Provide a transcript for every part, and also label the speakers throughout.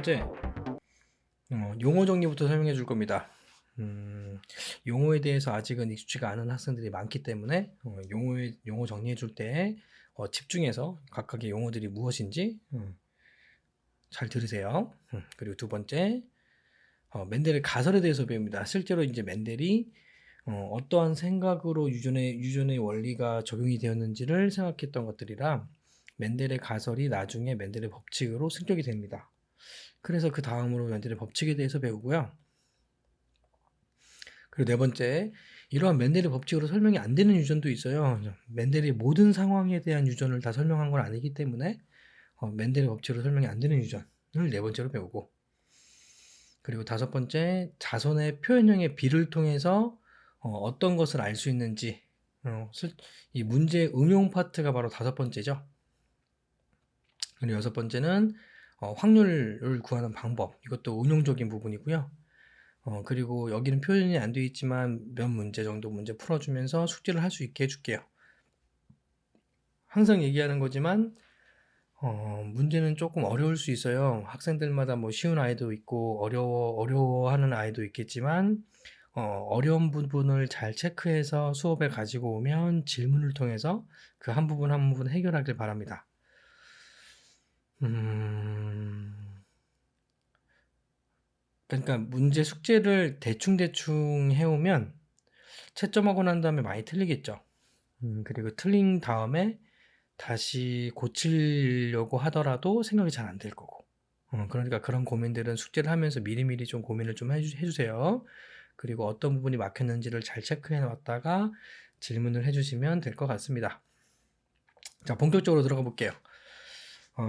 Speaker 1: 번째, 용어 정리부터 설명해 줄 겁니다. 용어에 대해서 아직은 익숙지가 않은 학생들이 많기 때문에 용어 정리해 줄 때 집중해서 각각의 용어들이 무엇인지 잘 들으세요. 그리고 두 번째, 맨델의 가설에 대해서 배웁니다. 실제로 이제 맨델이 어떠한 생각으로 유전의 원리가 적용이 되었는지를 생각했던 것들이라 맨델의 가설이 나중에 맨델의 법칙으로 승격이 됩니다. 그래서 그 다음으로 맨델의 법칙에 대해서 배우고요. 그리고 네 번째, 이러한 맨델의 법칙으로 설명이 안 되는 유전도 있어요. 맨델이 모든 상황에 대한 유전을 다 설명한 건 아니기 때문에 맨델의 법칙으로 설명이 안 되는 유전을 네 번째로 배우고, 그리고 다섯 번째, 자손의 표현형의 비를 통해서 어떤 것을 알 수 있는지, 이 문제 응용 파트가 바로 다섯 번째죠. 그리고 여섯 번째는 확률을 구하는 방법, 이것도 응용적인 부분이고요. 그리고 여기는 표현이 안 되어 있지만 몇 문제 정도 문제 풀어주면서 숙제를 할 수 있게 해줄게요. 항상 얘기하는 거지만 문제는 조금 어려울 수 있어요. 학생들마다 뭐 쉬운 아이도 있고 어려워하는 아이도 있겠지만 어려운 부분을 잘 체크해서 수업에 가지고 오면 질문을 통해서 그 한 부분 한 부분 해결하길 바랍니다. 그러니까 문제 숙제를 대충 해오면 채점하고 난 다음에 많이 틀리겠죠. 그리고 틀린 다음에 다시 고치려고 하더라도 생각이 잘 안 될 거고. 그러니까 그런 고민들은 숙제를 하면서 미리미리 좀 고민을 좀 해주세요. 그리고 어떤 부분이 막혔는지를 잘 체크해 놨다가 질문을 해주시면 될 것 같습니다. 자, 본격적으로 들어가 볼게요.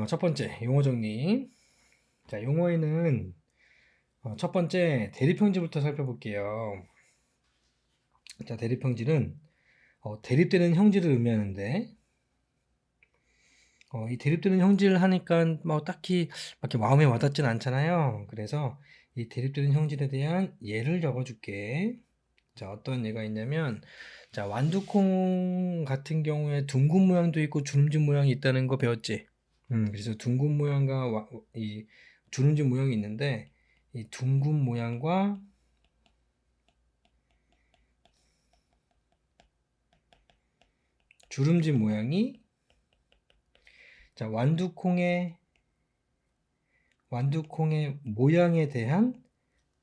Speaker 1: 첫 번째, 용어 정리. 자, 용어에는 첫 번째, 대립형질부터 살펴볼게요. 자, 대립형질은 대립되는 형질을 의미하는데, 이 대립되는 형질을 하니까 뭐 딱히 막 마음에 와닿진 않잖아요. 그래서 이 대립되는 형질에 대한 예를 적어줄게. 자, 어떤 예가 있냐면, 자, 완두콩 같은 경우에 둥근 모양도 있고 주름진 모양이 있다는 거 배웠지? 그래서 둥근 모양과 이 주름진 모양이 있는데, 이 둥근 모양과 주름진 모양이, 자, 완두콩의 모양에 대한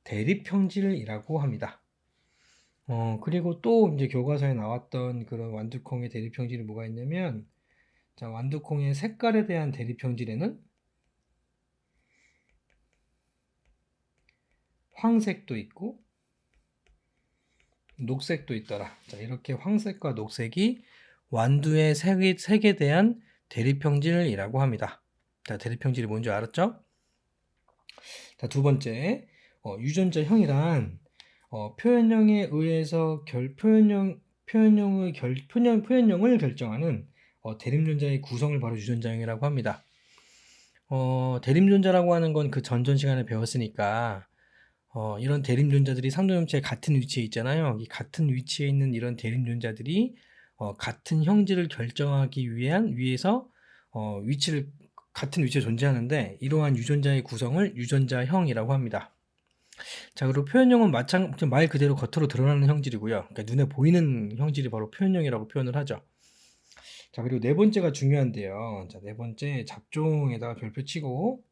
Speaker 1: 대립형질이라고 합니다. 그리고 또 이제 교과서에 나왔던 그런 완두콩의 대립형질이 뭐가 있냐면, 자, 완두콩의 색깔에 대한 대립형질에는 황색도 있고 녹색도 있더라. 자, 이렇게 황색과 녹색이 완두의 색에 대한 대립형질이라고 합니다. 자, 대립형질이 뭔지 알았죠? 자, 두 번째, 유전자형이란 표현형에 의해서 표현형을 결정하는 대립유전자의 구성을 바로 유전자형이라고 합니다. 대립유전자라고 하는 건 그 전전 시간에 배웠으니까 이런 대립유전자들이 상도염체에 같은 위치에 있잖아요. 이 같은 위치에 있는 이런 대립유전자들이 같은 형질을 결정하기 위해서 같은 위치에 존재하는데, 이러한 유전자의 구성을 유전자형이라고 합니다. 자, 그리고 표현형은 말 그대로 겉으로 드러나는 형질이고요. 그러니까 눈에 보이는 형질이 바로 표현형이라고 표현을 하죠. 자, 그리고 네 번째가 중요한데요. 자, 네 번째, 잡종에다가 별표 치고,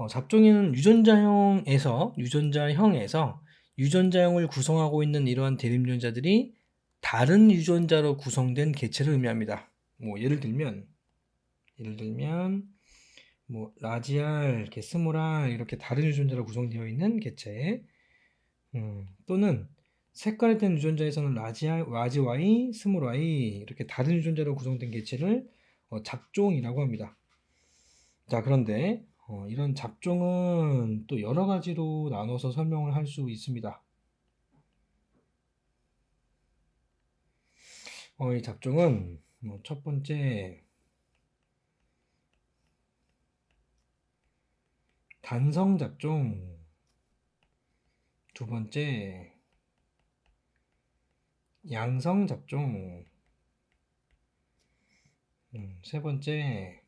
Speaker 1: 잡종에는 유전자형에서 유전자형을 구성하고 있는 이러한 대립유전자들이 다른 유전자로 구성된 개체를 의미합니다. 뭐 예를 들면 뭐 라지알, 이렇게 스모랄, 이렇게 다른 유전자로 구성되어 있는 개체, 또는 색깔에 대한 유전자에서는 라지 Y, 스몰 y, 이렇게 다른 유전자로 구성된 개체를 잡종이라고 합니다. 자, 그런데 이런 잡종은 또 여러 가지로 나눠서 설명을 할 수 있습니다. 이 잡종은 첫 번째, 단성 잡종, 두 번째, 양성 잡종, 세 번째,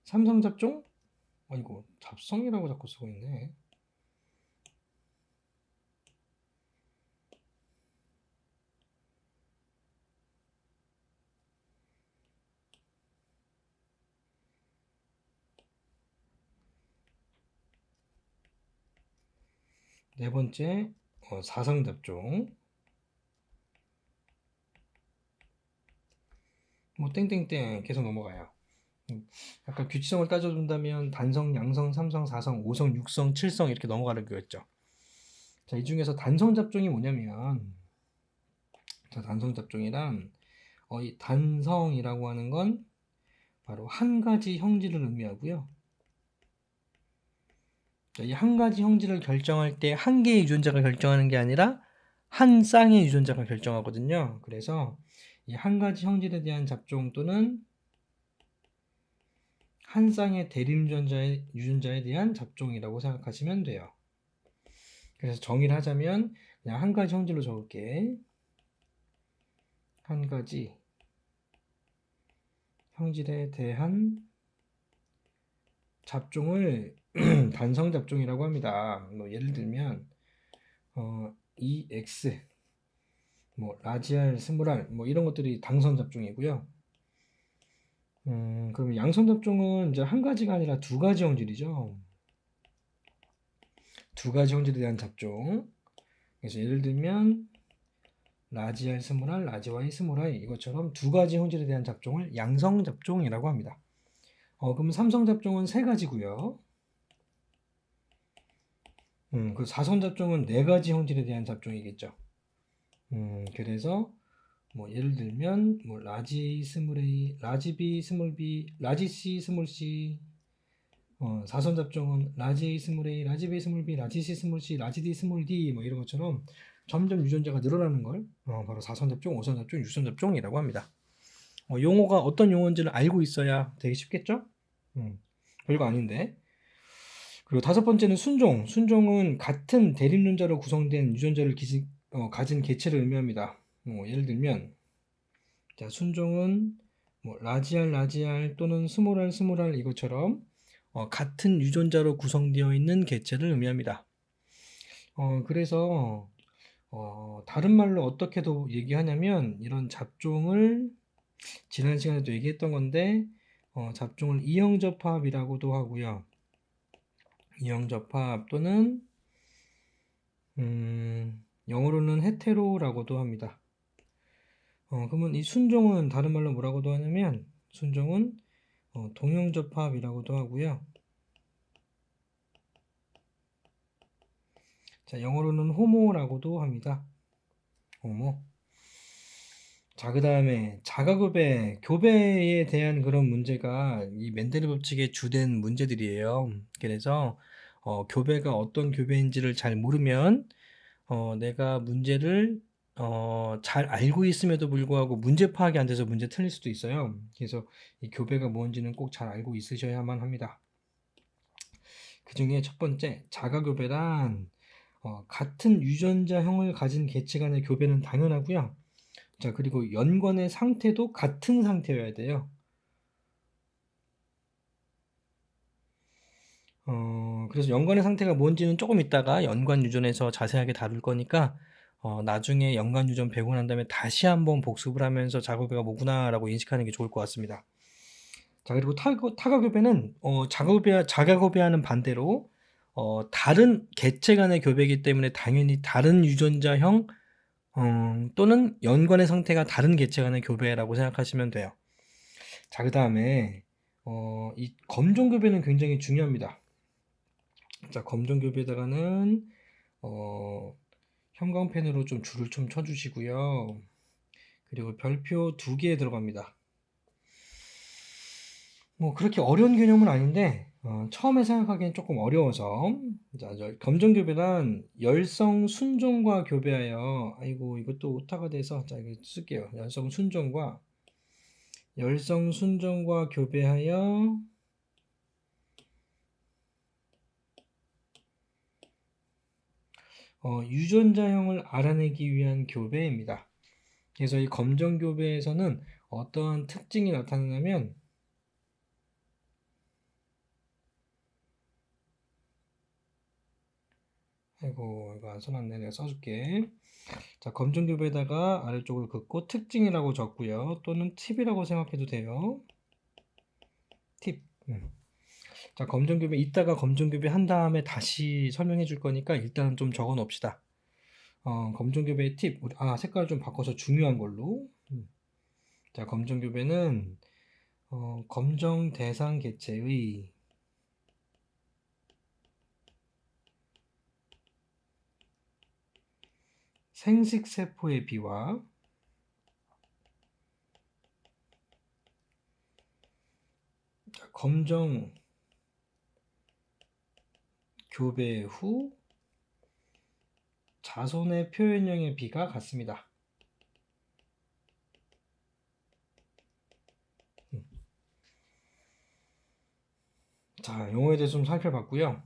Speaker 1: 삼성 잡종? 아이고, 잡성이라고 자꾸 쓰고 있네. 네 번째, 사성 잡종. 뭐 땡땡땡 계속 넘어가요. 약간 규칙성을 따져준다면 단성, 양성, 삼성, 사성, 오성, 육성, 칠성 이렇게 넘어가는 거였죠. 자, 이 중에서 단성 잡종이 뭐냐면, 자, 단성 잡종이란 이 단성이라고 하는 건 바로 한 가지 형질을 의미하고요. 이 한 가지 형질을 결정할 때 한 개의 유전자가 결정하는 게 아니라 한 쌍의 유전자가 결정하거든요. 그래서 이 한 가지 형질에 대한 잡종 또는 한 쌍의 대립 유전자에 대한 잡종이라고 생각하시면 돼요. 그래서 정의를 하자면 그냥 한 가지 형질로 적을게. 한 가지 형질에 대한 잡종을 단성 잡종이라고 합니다. 뭐 예를 들면 EX, 뭐 라지알, 스몰알, 뭐 이런 것들이 당선 잡종이고요. 그러면 양선 잡종은 이제 한 가지가 아니라 두 가지 형질이죠. 두 가지 형질에 대한 잡종. 그래서 예를 들면 라지알, 스몰알, 라지와이, 스몰아이 이것처럼 두 가지 형질에 대한 잡종을 양성 잡종이라고 합니다. 그럼 삼성 잡종은 세 가지고요. 그 사선 잡종은 네 가지 형질에 대한 잡종이겠죠. 그래서 뭐 예를 들면 뭐 라지 스몰 A, 라지 B 스몰 B, 라지 C 스몰 C. 사선 잡종은 라지 A 스몰 A, 라지 B 스몰 B, 라지 C 스몰 C, 라지 D 스몰 D 뭐 이런 것처럼 점점 유전자가 늘어나는 걸 바로 사선 잡종, 오선 잡종, 육선 잡종이라고 합니다. 용어가 어떤 용어인지를 알고 있어야 되게 쉽겠죠? 별거 아닌데. 그리고 다섯 번째는 순종. 순종은 같은 대립유전자로 구성된 유전자를 가진 개체를 의미합니다. 예를 들면 자, 순종은 뭐 라지알 또는 스몰알 이것처럼 같은 유전자로 구성되어 있는 개체를 의미합니다. 그래서 다른 말로 어떻게도 얘기하냐면 이런 잡종을 지난 시간에도 얘기했던 건데 잡종을 이형접합이라고도 하고요. 이형접합 또는 영어로는 헤테로라고도 합니다. 그러면 이 순종은 다른 말로 뭐라고도 하냐면 순종은 동형접합이라고도 하고요. 자, 영어로는 호모라고도 합니다. 호모. 자, 그 다음에 자가교배, 교배에 대한 그런 문제가 이 멘델의 법칙의 주된 문제들이에요. 그래서 교배가 어떤 교배인지를 잘 모르면 내가 문제를 잘 알고 있음에도 불구하고 문제 파악이 안 돼서 문제 틀릴 수도 있어요. 그래서 이 교배가 뭔지는 꼭 잘 알고 있으셔야만 합니다. 그 중에 첫 번째, 자가교배란 같은 유전자형을 가진 개체 간의 교배는 당연하고요. 자, 그리고 연관의 상태도 같은 상태여야 돼요. 그래서 연관의 상태가 뭔지는 조금 이따가 연관 유전에서 자세하게 다룰 거니까 나중에 연관 유전 배우고 난 다음에 다시 한번 복습을 하면서 자가교배가 뭐구나 라고 인식하는 게 좋을 것 같습니다. 자, 그리고 타가교배는 자가교배와는 반대로 다른 개체 간의 교배이기 때문에 당연히 다른 유전자형 또는 연관의 상태가 다른 개체 간의 교배라고 생각하시면 돼요. 자, 그 다음에 이 검정교배는 굉장히 중요합니다. 자, 검정교배에다가는 형광펜으로 좀 줄을 좀 쳐주시고요. 그리고 별표 2개 들어갑니다. 뭐 그렇게 어려운 개념은 아닌데 처음에 생각하기엔 조금 어려워서 자, 검정교배란 열성 순종과 교배하여 아이고 이것도 오타가 돼서 자 이거 쓸게요. 열성 순종과 교배하여 유전자형을 알아내기 위한 교배입니다. 그래서 이 검정교배에서는 어떤 특징이 나타나냐면, 아이고 이거 안 써놨네. 내가 써줄게. 자, 검정교배에다가 아래쪽을 긋고 특징이라고 적고요. 또는 팁이라고 생각해도 돼요. 팁. 자, 검정교배 이따가 검정교배 한 다음에 다시 설명해 줄 거니까 일단 좀 적어 놓읍시다. 검정교배의 팁. 색깔 좀 바꿔서 중요한 걸로. 자, 검정교배는 검정 대상 개체의 생식세포의 비와 검정 교배 후 자손의 표현형의 비가 같습니다. 자, 용어에 대해서 좀 살펴봤고요.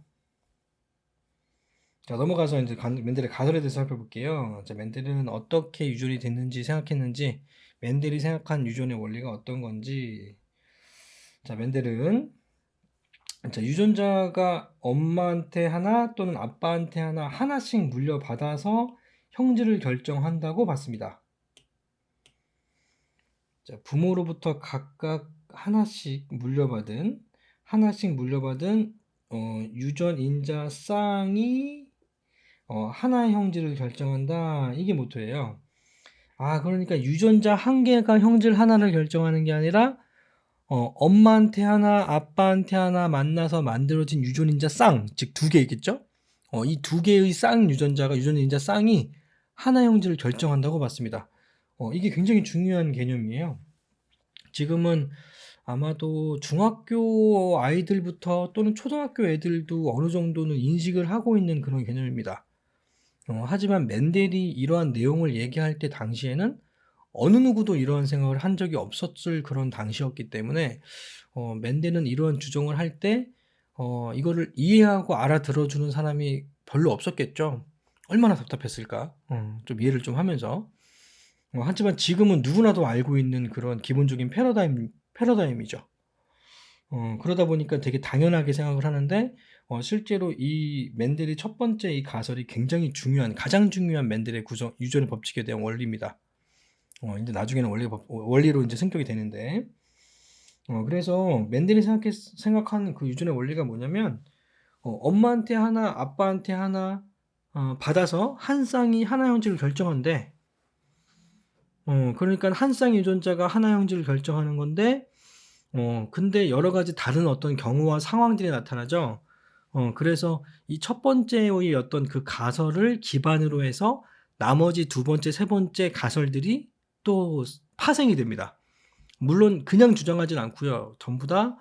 Speaker 1: 자, 넘어가서 이제 멘델의 가설에 대해서 살펴볼게요. 자, 멘델은 어떻게 유전이 됐는지 생각했는지, 멘델이 생각한 유전의 원리가 어떤 건지. 자, 멘델은 자, 유전자가 엄마한테 하나 또는 아빠한테 하나씩 물려받아서 형질을 결정한다고 봤습니다. 자, 부모로부터 각각 하나씩 물려받은 유전인자 쌍이 하나의 형질을 결정한다. 이게 모토예요. 그러니까 유전자 한 개가 형질 하나를 결정하는 게 아니라 엄마한테 하나, 아빠한테 하나 만나서 만들어진 유전인자 쌍, 즉 두 개겠죠? 이 두 개의 유전인자 쌍이 하나 형질을 결정한다고 봤습니다. 이게 굉장히 중요한 개념이에요. 지금은 아마도 중학교 아이들부터 또는 초등학교 애들도 어느 정도는 인식을 하고 있는 그런 개념입니다. 하지만 멘델이 이러한 내용을 얘기할 때 당시에는 어느 누구도 이러한 생각을 한 적이 없었을 그런 당시였기 때문에 멘델은 이러한 주장을 할 때 이거를 이해하고 알아들어주는 사람이 별로 없었겠죠. 얼마나 답답했을까. 좀 이해를 좀 하면서. 하지만 지금은 누구나도 알고 있는 그런 기본적인 패러다임이죠. 그러다 보니까 되게 당연하게 생각을 하는데 실제로 이 멘델의 첫 번째 이 가설이 굉장히 가장 중요한 멘델의 유전의 법칙에 대한 원리입니다. 이제 나중에는 원리로 이제 승격이 되는데, 그래서 멘델이 생각하는 그 유전의 원리가 뭐냐면, 엄마한테 하나, 아빠한테 하나 받아서 한 쌍이 하나 형질을 결정한대. 그러니까 한 쌍 유전자가 하나 형질을 결정하는 건데, 근데 여러 가지 다른 어떤 경우와 상황들이 나타나죠. 그래서 이 첫 번째의 어떤 그 가설을 기반으로 해서 나머지 두 번째, 세 번째 가설들이 또 파생이 됩니다. 물론 그냥 주장하진 않고요. 전부 다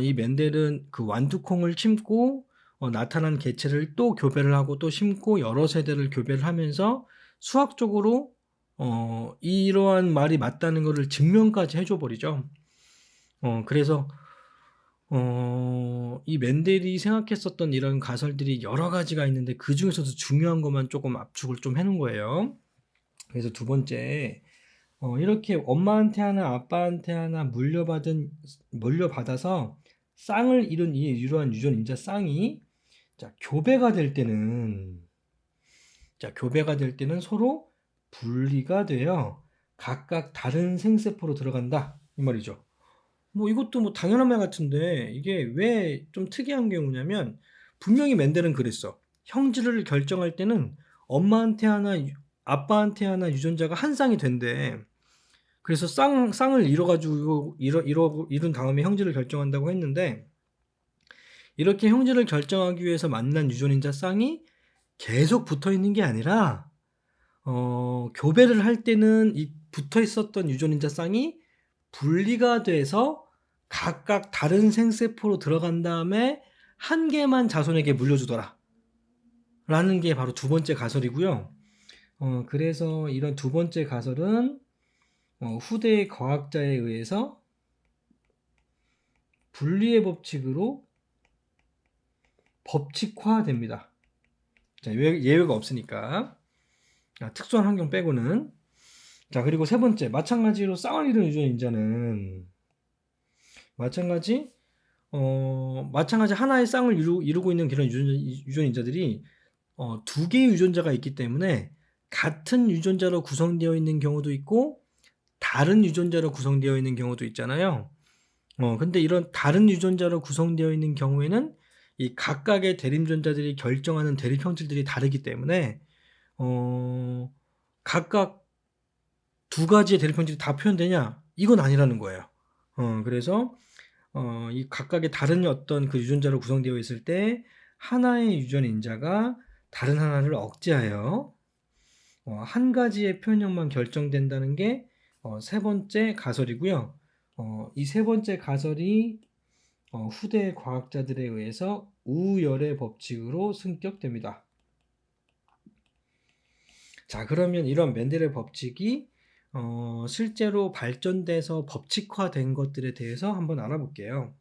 Speaker 1: 이 멘델은 그 완두콩을 심고 나타난 개체를 또 교배를 하고 또 심고 여러 세대를 교배를 하면서 수학적으로 이러한 말이 맞다는 것을 증명까지 해줘 버리죠. 그래서 이 멘델이 생각했었던 이런 가설들이 여러 가지가 있는데 그 중에서도 중요한 것만 조금 압축을 좀 해놓은 거예요. 그래서 두 번째, 이렇게 엄마한테 하나, 아빠한테 하나 물려받아서 쌍을 이룬 이러한 유전인자 쌍이 교배가 될 때는 서로 분리가 되어 각각 다른 생세포로 들어간다 이 말이죠. 이것도 당연한 말 같은데 이게 왜 좀 특이한 경우냐면 분명히 멘델은 그랬어. 형질을 결정할 때는 엄마한테 하나, 아빠한테 하나 유전자가 한 쌍이 된대. 그래서 쌍을 이룬 다음에 형질을 결정한다고 했는데 이렇게 형질을 결정하기 위해서 만난 유전인자 쌍이 계속 붙어 있는 게 아니라 교배를 할 때는 이 붙어 있었던 유전인자 쌍이 분리가 돼서 각각 다른 생세포로 들어간 다음에 한 개만 자손에게 물려주더라 라는 게 바로 두 번째 가설이고요. 그래서 이런 두 번째 가설은 후대 과학자에 의해서 분리의 법칙으로 법칙화됩니다. 자, 예외가 없으니까 특수한 환경 빼고는. 자, 그리고 세 번째, 마찬가지로 쌍을 이루는 유전인자는 마찬가지 하나의 쌍을 이루고 있는 그런 유전인자들이 두 개의 유전자가 있기 때문에 같은 유전자로 구성되어 있는 경우도 있고 다른 유전자로 구성되어 있는 경우도 있잖아요. 근데 이런 다른 유전자로 구성되어 있는 경우에는 이 각각의 대립유전자들이 결정하는 대립형질들이 다르기 때문에 각각 두 가지의 대립형질이 다 표현되냐? 이건 아니라는 거예요. 그래서 이 각각의 다른 어떤 그 유전자로 구성되어 있을 때 하나의 유전인자가 다른 하나를 억제하여 한 가지의 표현형만 결정된다는 게 세 번째 가설이고요. 이 세 번째 가설이 후대 과학자들에 의해서 우열의 법칙으로 승격됩니다. 자, 그러면 이런 멘델의 법칙이 실제로 발전돼서 법칙화된 것들에 대해서 한번 알아볼게요.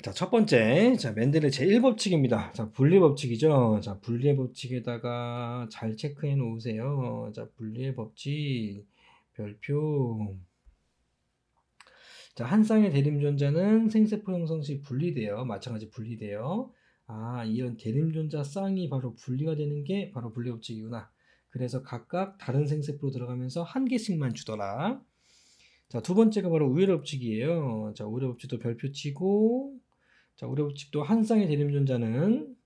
Speaker 1: 자, 첫 번째, 자, 멘델의 제1법칙입니다. 자, 분리의 법칙이죠. 자, 분리의 법칙에다가 잘 체크해 놓으세요. 자, 분리의 법칙, 별표. 자, 한 쌍의 대립전자는 생세포 형성 시 분리돼요. 마찬가지 분리돼요. 이런 대립전자 쌍이 바로 분리가 되는 게 바로 분리 법칙이구나. 그래서 각각 다른 생세포로 들어가면서 한 개씩만 주더라. 자, 두 번째가 바로 우열의 법칙이에요. 자, 우열의 법칙도 별표 치고, 자, 우열의 법칙도 한 쌍의 대립전자는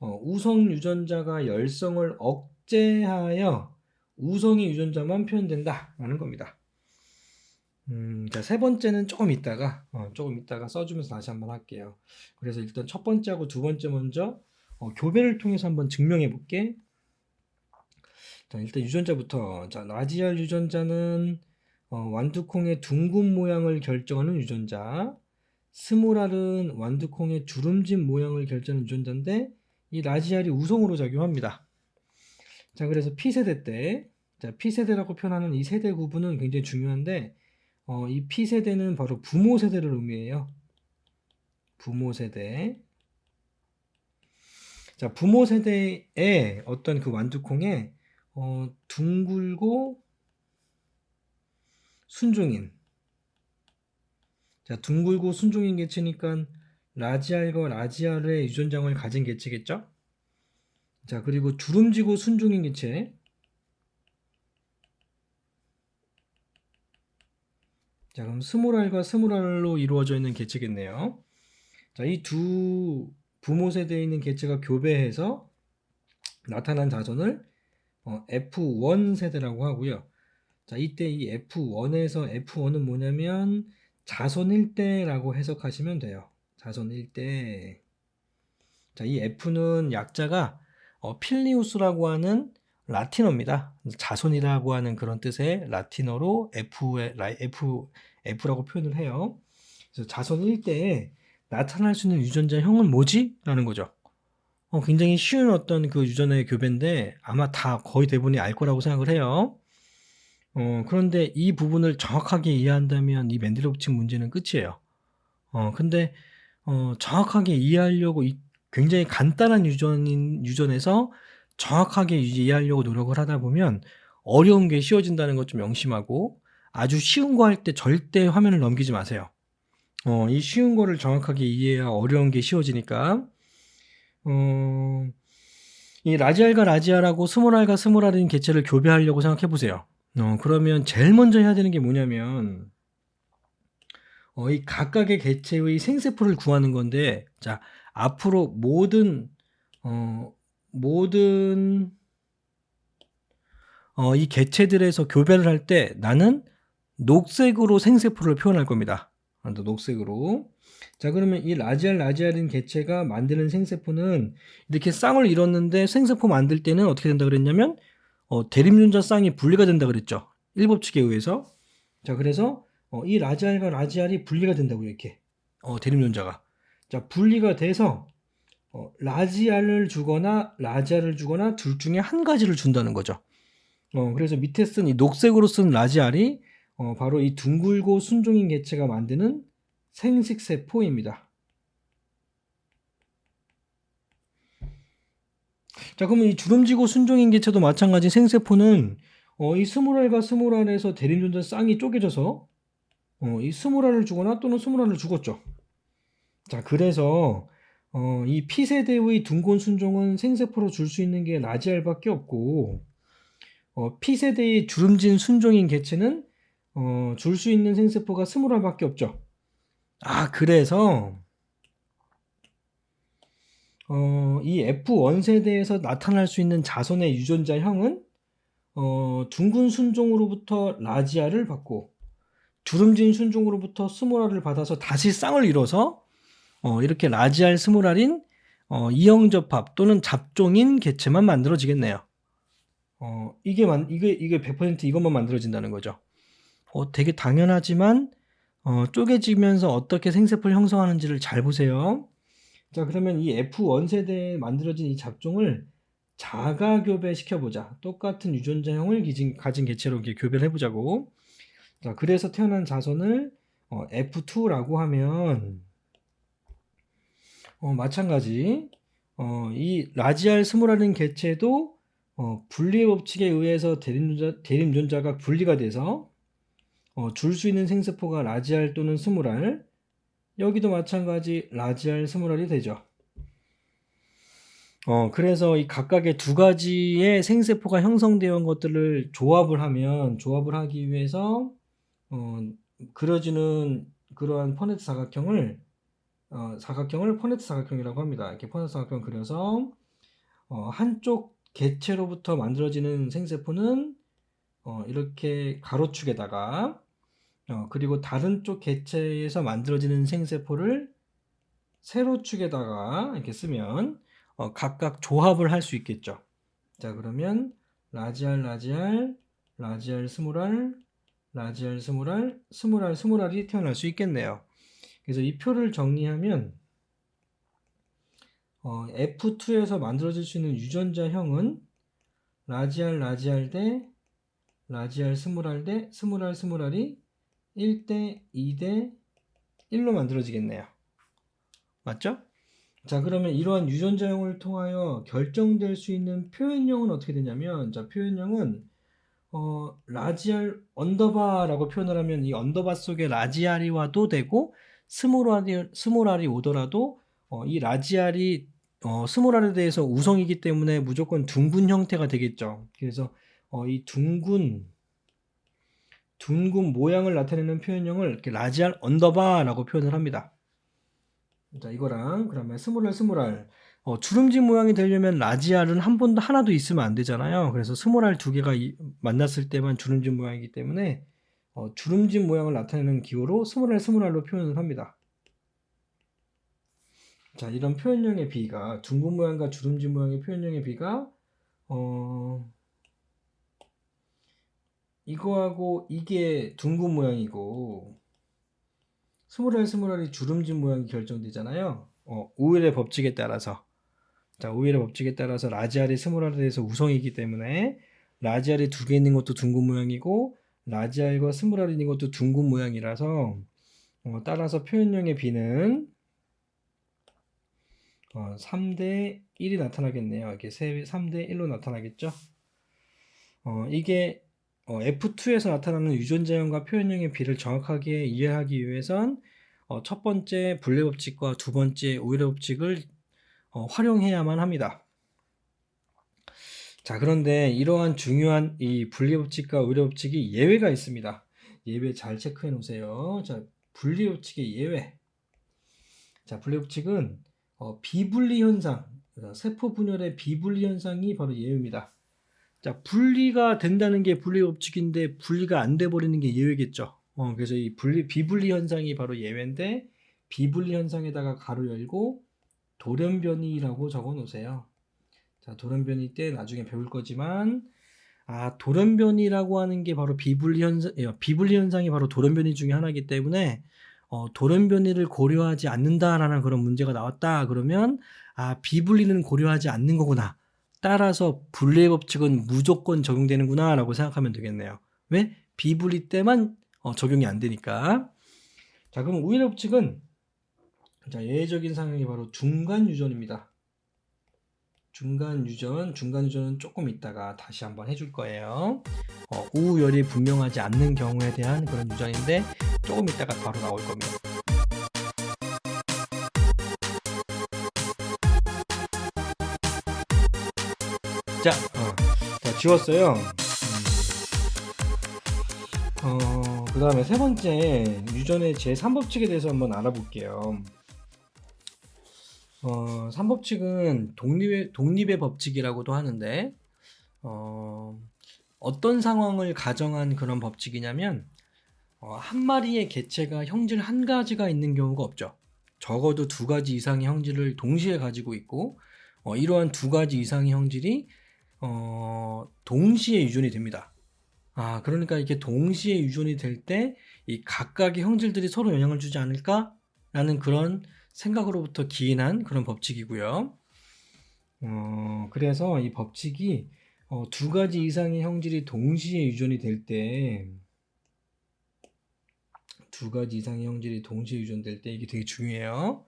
Speaker 1: 우성 유전자가 열성을 억제하여 우성의 유전자만 표현된다 라는 겁니다. 자, 세 번째는 조금 이따가 써주면서 다시 한번 할게요. 그래서 일단 첫 번째하고 두 번째 먼저 교배를 통해서 한번 증명해 볼게. 자, 일단 유전자부터. 자, 라지알 유전자는 완두콩의 둥근 모양을 결정하는 유전자. 스모랄은 완두콩의 주름진 모양을 결정하는 유전자인데 이 라지알이 우성으로 작용합니다. 자, 그래서 P세대 때, 자, P세대라고 표현하는 이 세대 구분은 굉장히 중요한데 이 P세대는 바로 부모 세대를 의미해요. 부모 세대. 자, 부모 세대의 어떤 그 완두콩에 둥글고 순종인. 자, 둥글고 순종인 개체니까 라지알과 라지알의 유전장을 가진 개체겠죠? 자, 그리고 주름지고 순종인 개체. 자, 그럼 스모랄과 스모랄로 이루어져 있는 개체겠네요. 자, 이 두 부모 세대에 있는 개체가 교배해서 나타난 자손을 F1 세대라고 하고요. 자, 이때 이 F1에서 F1은 뭐냐면 자손 1대라고 해석하시면 돼요. 자손 1대. 자, 이 F는 약자가 필리우스라고 하는 라틴어입니다. 자손이라고 하는 그런 뜻의 라틴어로 F라고 표현을 해요. 그래서 자손 1대에 나타날 수 있는 유전자형은 뭐지? 라는 거죠. 굉장히 쉬운 어떤 그 유전의 교배인데 아마 다 거의 대부분이 알 거라고 생각을 해요. 그런데 이 부분을 정확하게 이해한다면 이 멘델의 법칙 문제는 끝이에요. 근데 정확하게 이해하려고 굉장히 간단한 유전에서 정확하게 이해하려고 노력을 하다 보면 어려운 게 쉬워진다는 것 좀 명심하고 아주 쉬운 거 할 때 절대 화면을 넘기지 마세요. 이 쉬운 거를 정확하게 이해해야 어려운 게 쉬워지니까. 이 라지알과 라지알하고 스모랄과 스모랄인 개체를 교배하려고 생각해 보세요. 그러면 제일 먼저 해야 되는 게 뭐냐면 이 각각의 개체의 생세포를 구하는 건데, 자, 앞으로 모든 이 개체들에서 교배를 할 때 나는 녹색으로 생세포를 표현할 겁니다. 녹색으로. 자, 그러면 이 라지알인 개체가 만드는 생세포는 이렇게 쌍을 이뤘는데 생세포 만들 때는 어떻게 된다 그랬냐면 대립유전자 쌍이 분리가 된다 그랬죠. 1법칙에 의해서. 자, 그래서 이 라지알과 라지알이 분리가 된다고요. 이렇게 대립유전자가. 자, 분리가 돼서 라지알을 주거나 라지알을 주거나 둘 중에 한 가지를 준다는 거죠. 그래서 밑에 쓴 이 녹색으로 쓴 라지알이 바로 이 둥글고 순종인 개체가 만드는 생식세포입니다. 자, 그러면 이 주름지고 순종인 개체도 마찬가지 생세포는 이 스몰알과 스몰알에서 대립존재 쌍이 쪼개져서 이 스몰알을 주거나 또는 스몰알을 죽었죠. 자, 그래서 이 P세대의 둥근 순종은 생세포로 줄 수 있는 게 라지알밖에 없고 P세대의 주름진 순종인 개체는 줄 수 있는 생세포가 스몰알밖에 없죠. 그래서 이 F1 세대에서 나타날 수 있는 자손의 유전자형은 둥근 순종으로부터 라지알을 받고 주름진 순종으로부터 스몰알을 받아서 다시 쌍을 이뤄서 이렇게 라지알 스몰알인 이형접합 또는 잡종인 개체만 만들어지겠네요. 이게 100% 이것만 만들어진다는 거죠. 되게 당연하지만 쪼개지면서 어떻게 생세포를 형성하는지를 잘 보세요. 자, 그러면 이 F1 세대에 만들어진 이 잡종을 자가 교배시켜보자. 똑같은 유전자형을 가진 개체로 이렇게 교배를 해보자고. 자, 그래서 태어난 자손을 F2라고 하면 마찬가지 이 라지알 스몰알인 개체도 분리의 법칙에 의해서 대립유전자가 분리가 돼서 줄 수 있는 생세포가 라지알 또는 스몰알, 여기도 마찬가지 라지알 스몰알이 되죠. 그래서 이 각각의 두 가지의 생세포가 형성되어 온 것들을 조합을 하기 위해서 그려지는 그러한 퍼네트 사각형을 퍼네트 사각형이라고 합니다. 이렇게 퍼네트 사각형 그려서 한쪽 개체로부터 만들어지는 생세포는 이렇게 가로축에다가 그리고 다른 쪽 개체에서 만들어지는 생세포를 세로축에다가 이렇게 쓰면 각각 조합을 할 수 있겠죠. 자, 그러면 라지알 스몰알, 라지알 스몰알, 스몰알이 태어날 수 있겠네요. 그래서 이 표를 정리하면 F2에서 만들어질 수 있는 유전자형은 라지알 대 라지알 스몰알 대 스몰알이 1대 2대 1로 만들어지겠네요. 맞죠? 자, 그러면 이러한 유전자형을 통하여 결정될 수 있는 표현형은 어떻게 되냐면, 자, 표현형은 라지알 언더바라고 표현을 하면 이 언더바 속에 라지알이 와도 되고 스몰알이 오더라도 이 라지알이 스몰알에 대해서 우성이기 때문에 무조건 둥근 형태가 되겠죠. 그래서 이 둥근 모양을 나타내는 표현형을 이렇게 라지알 언더바라고 표현을 합니다. 자, 이거랑 그러면 스몰알 주름진 모양이 되려면 라지알은 하나도 있으면 안 되잖아요. 그래서 스몰알 두 개가 만났을 때만 주름진 모양이기 때문에 주름진 모양을 나타내는 기호로 스몰알로 표현을 합니다. 자, 이런 표현형의 비가 둥근 모양과 주름진 모양의 표현형의 비가 이거하고 이게 둥근 모양이고 스몰알이 주름진 모양이 결정되잖아요. 우일의 법칙에 따라서. 자, 우일의 법칙에 따라서 라지알이 스몰알에 대해서 우성이기 때문에 라지알이 두 개 있는 것도 둥근 모양이고 라지알과 스몰알이 있는 것도 둥근 모양이라서 따라서 표현형의 비는 3대 1이 나타나겠네요. 이렇게 3대 1로 나타나겠죠. 이게 F2에서 나타나는 유전자형과 표현형의 비를 정확하게 이해하기 위해선 첫 번째 분리 법칙과 두 번째 오일의 법칙을 활용해야만 합니다. 자, 그런데 이러한 중요한 이 분리 법칙과 오일의 법칙이 예외가 있습니다. 예외 잘 체크해 놓으세요. 자, 분리 법칙의 예외. 자, 분리 법칙은 비분리 현상, 세포 분열의 비분리 현상이 바로 예외입니다. 자, 분리가 된다는 게 분리 법칙인데 분리가 안 돼 버리는 게 예외겠죠. 그래서 이 비분리 현상이 바로 예외인데 비분리 현상에다가 가로 열고 돌연변이라고 적어 놓으세요. 자, 돌연변이 때 나중에 배울 거지만 돌연변이라고 하는 게 바로 비분리 현상이 바로 돌연변이 중에 하나이기 때문에 돌연변이를 고려하지 않는다라는 그런 문제가 나왔다 그러면 비분리는 고려하지 않는 거구나. 따라서 분리의 법칙은 무조건 적용되는구나 라고 생각하면 되겠네요. 왜? 비분리 때만 적용이 안 되니까. 자, 그럼 우일의 법칙은 자, 예외적인 상황이 바로 중간 유전입니다. 중간 유전은 조금 있다가 다시 한번 해줄 거예요. 우열이 분명하지 않는 경우에 대한 그런 유전인데 조금 있다가 바로 나올 겁니다. 자, 다 지웠어요. 그 다음에 세 번째 유전의 제3법칙에 대해서 한번 알아볼게요. 3법칙은 독립의 법칙이라고도 하는데 어떤 상황을 가정한 그런 법칙이냐면 한 마리의 개체가 형질 한 가지가 있는 경우가 없죠. 적어도 두 가지 이상의 형질을 동시에 가지고 있고 이러한 두 가지 이상의 형질이 동시에 유전이 됩니다. 그러니까 이렇게 동시에 유전이 될 때 이 각각의 형질들이 서로 영향을 주지 않을까라는 그런 생각으로부터 기인한 그런 법칙이고요. 그래서 이 법칙이 두 가지 이상의 형질이 동시에 유전이 될 때, 두 가지 이상의 형질이 동시에 유전될 때 이게 되게 중요해요.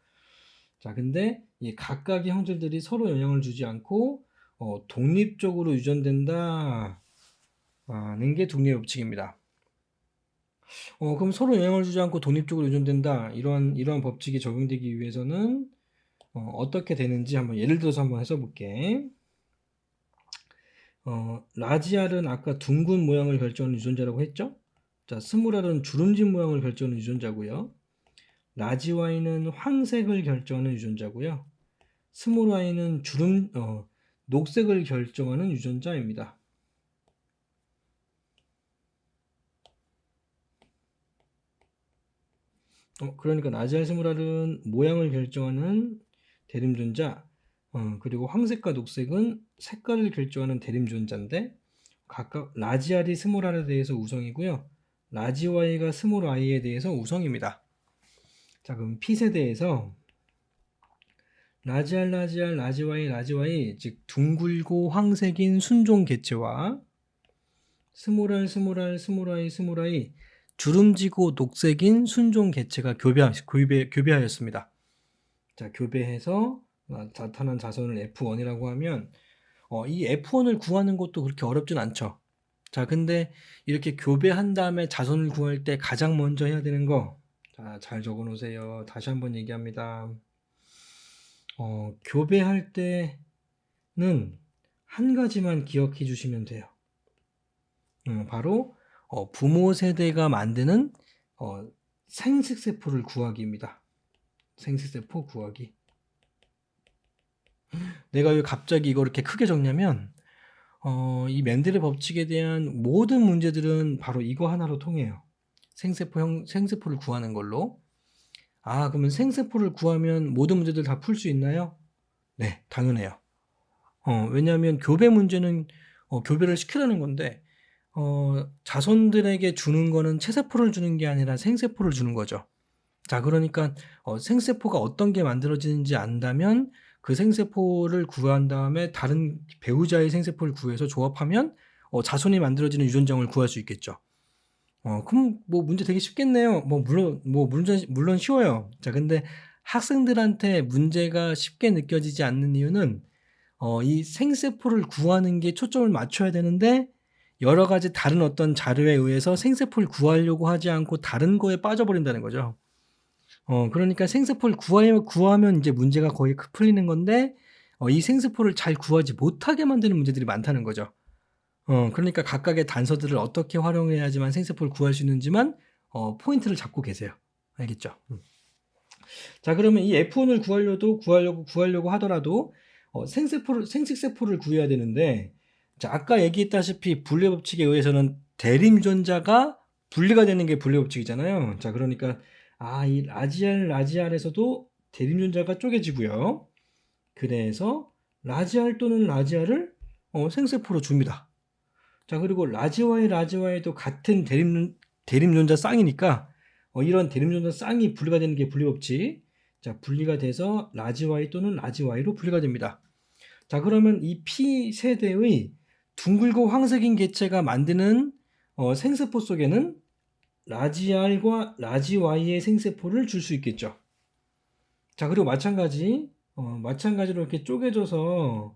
Speaker 1: 자, 근데 이 각각의 형질들이 서로 영향을 주지 않고 독립적으로 유전된다는 게 독립의 법칙입니다. 그럼 서로 영향을 주지 않고 독립적으로 유전된다. 이러한 법칙이 적용되기 위해서는 어떻게 되는지 한번 예를 들어서 한번 해서 볼게. 라지알은 아까 둥근 모양을 결정하는 유전자라고 했죠? 자, 스모랄은 주름진 모양을 결정하는 유전자고요. 라지와이는 황색을 결정하는 유전자고요. 스몰와이는 녹색을 결정하는 유전자입니다. 그러니까 라지알 스모랄은 모양을 결정하는 대림유전자, 그리고 황색과 녹색은 색깔을 결정하는 대림유전자인데 각각 라지알이 스몰알에 대해서 우성이고요. 라지와이가 스몰아이에 대해서 우성입니다. 자, 그럼 P세대에서 라지와이, 즉 둥글고 황색인 순종 개체와 스몰아이 주름지고 녹색인 순종 개체가 교배하였습니다. 자, 교배해서 나타난 자손을 F1이라고 하면 이 F1을 구하는 것도 그렇게 어렵진 않죠. 자, 근데 이렇게 교배한 다음에 자손을 구할 때 가장 먼저 해야 되는 거, 자, 잘 적어 놓으세요. 다시 한번 얘기합니다. 교배할 때는 한 가지만 기억해 주시면 돼요. 바로 부모 세대가 만드는 생식세포를 구하기입니다. 생식세포 구하기. 내가 왜 갑자기 이거 이렇게 크게 적냐면 이 멘델의 법칙에 대한 모든 문제들은 바로 이거 하나로 통해요. 생세포를 구하는 걸로. 그러면 생세포를 구하면 모든 문제들 다 풀 수 있나요? 네, 당연해요. 왜냐하면 교배 문제는 교배를 시키라는 건데 자손들에게 주는 거는 체세포를 주는 게 아니라 생세포를 주는 거죠. 자, 그러니까 생세포가 어떤 게 만들어지는지 안다면 그 생세포를 구한 다음에 다른 배우자의 생세포를 구해서 조합하면 자손이 만들어지는 유전장을 구할 수 있겠죠. 그럼 뭐 문제 되게 쉽겠네요. 물론 쉬워요. 자, 근데 학생들한테 문제가 쉽게 느껴지지 않는 이유는 이 생세포를 구하는 게 초점을 맞춰야 되는데 여러 가지 다른 어떤 자료에 의해서 생세포를 구하려고 하지 않고 다른 거에 빠져버린다는 거죠. 그러니까 생세포를 구하면 이제 문제가 거의 풀리는 건데 이 생세포를 잘 구하지 못하게 만드는 문제들이 많다는 거죠. 그러니까 각각의 단서들을 어떻게 활용해야지만 생세포를 구할 수 있는지만 포인트를 잡고 계세요. 알겠죠? 자, 그러면 이 F1을 구하려고 하더라도 생식세포를 구해야 되는데, 자, 아까 얘기했다시피 분리 법칙에 의해서는 대림유전자가 분리가 되는 게 분리 법칙이잖아요. 자, 그러니까 이 라지알에서도 대림유전자가 쪼개지고요. 그래서 라지알 또는 라지알을 생세포로 줍니다. 자, 그리고 라지와이도 같은 대림유전자 쌍이니까 이런 대림유전자 쌍이 분리가 되는 게 분리법칙. 자, 분리가 돼서 라지와이 또는 라지와이로 분리가 됩니다. 자, 그러면 이 P세대의 둥글고 황색인 개체가 만드는 생세포 속에는 라지알과 라지와이의 생세포를 줄 수 있겠죠. 자, 그리고 마찬가지로 이렇게 쪼개져서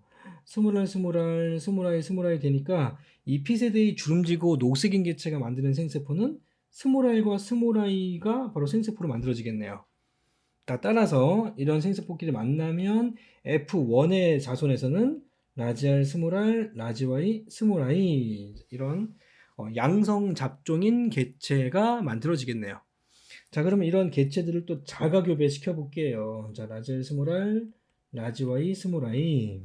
Speaker 1: 스몰알, 스몰알, 스몰아이, 스몰아이 되니까 이 P세대의 주름지고 녹색인 개체가 만드는 생세포는 스몰알과 스몰아이가 바로 생세포로 만들어지겠네요. 따라서 이런 생세포끼리 만나면 F1의 자손에서는 라지알, 스몰알, 라지와이, 스몰아이 이런 양성 잡종인 개체가 만들어지겠네요. 자, 그러면 이런 개체들을 또 자가교배 시켜볼게요. 자, 라지알, 스몰알, 라지와이, 스몰아이.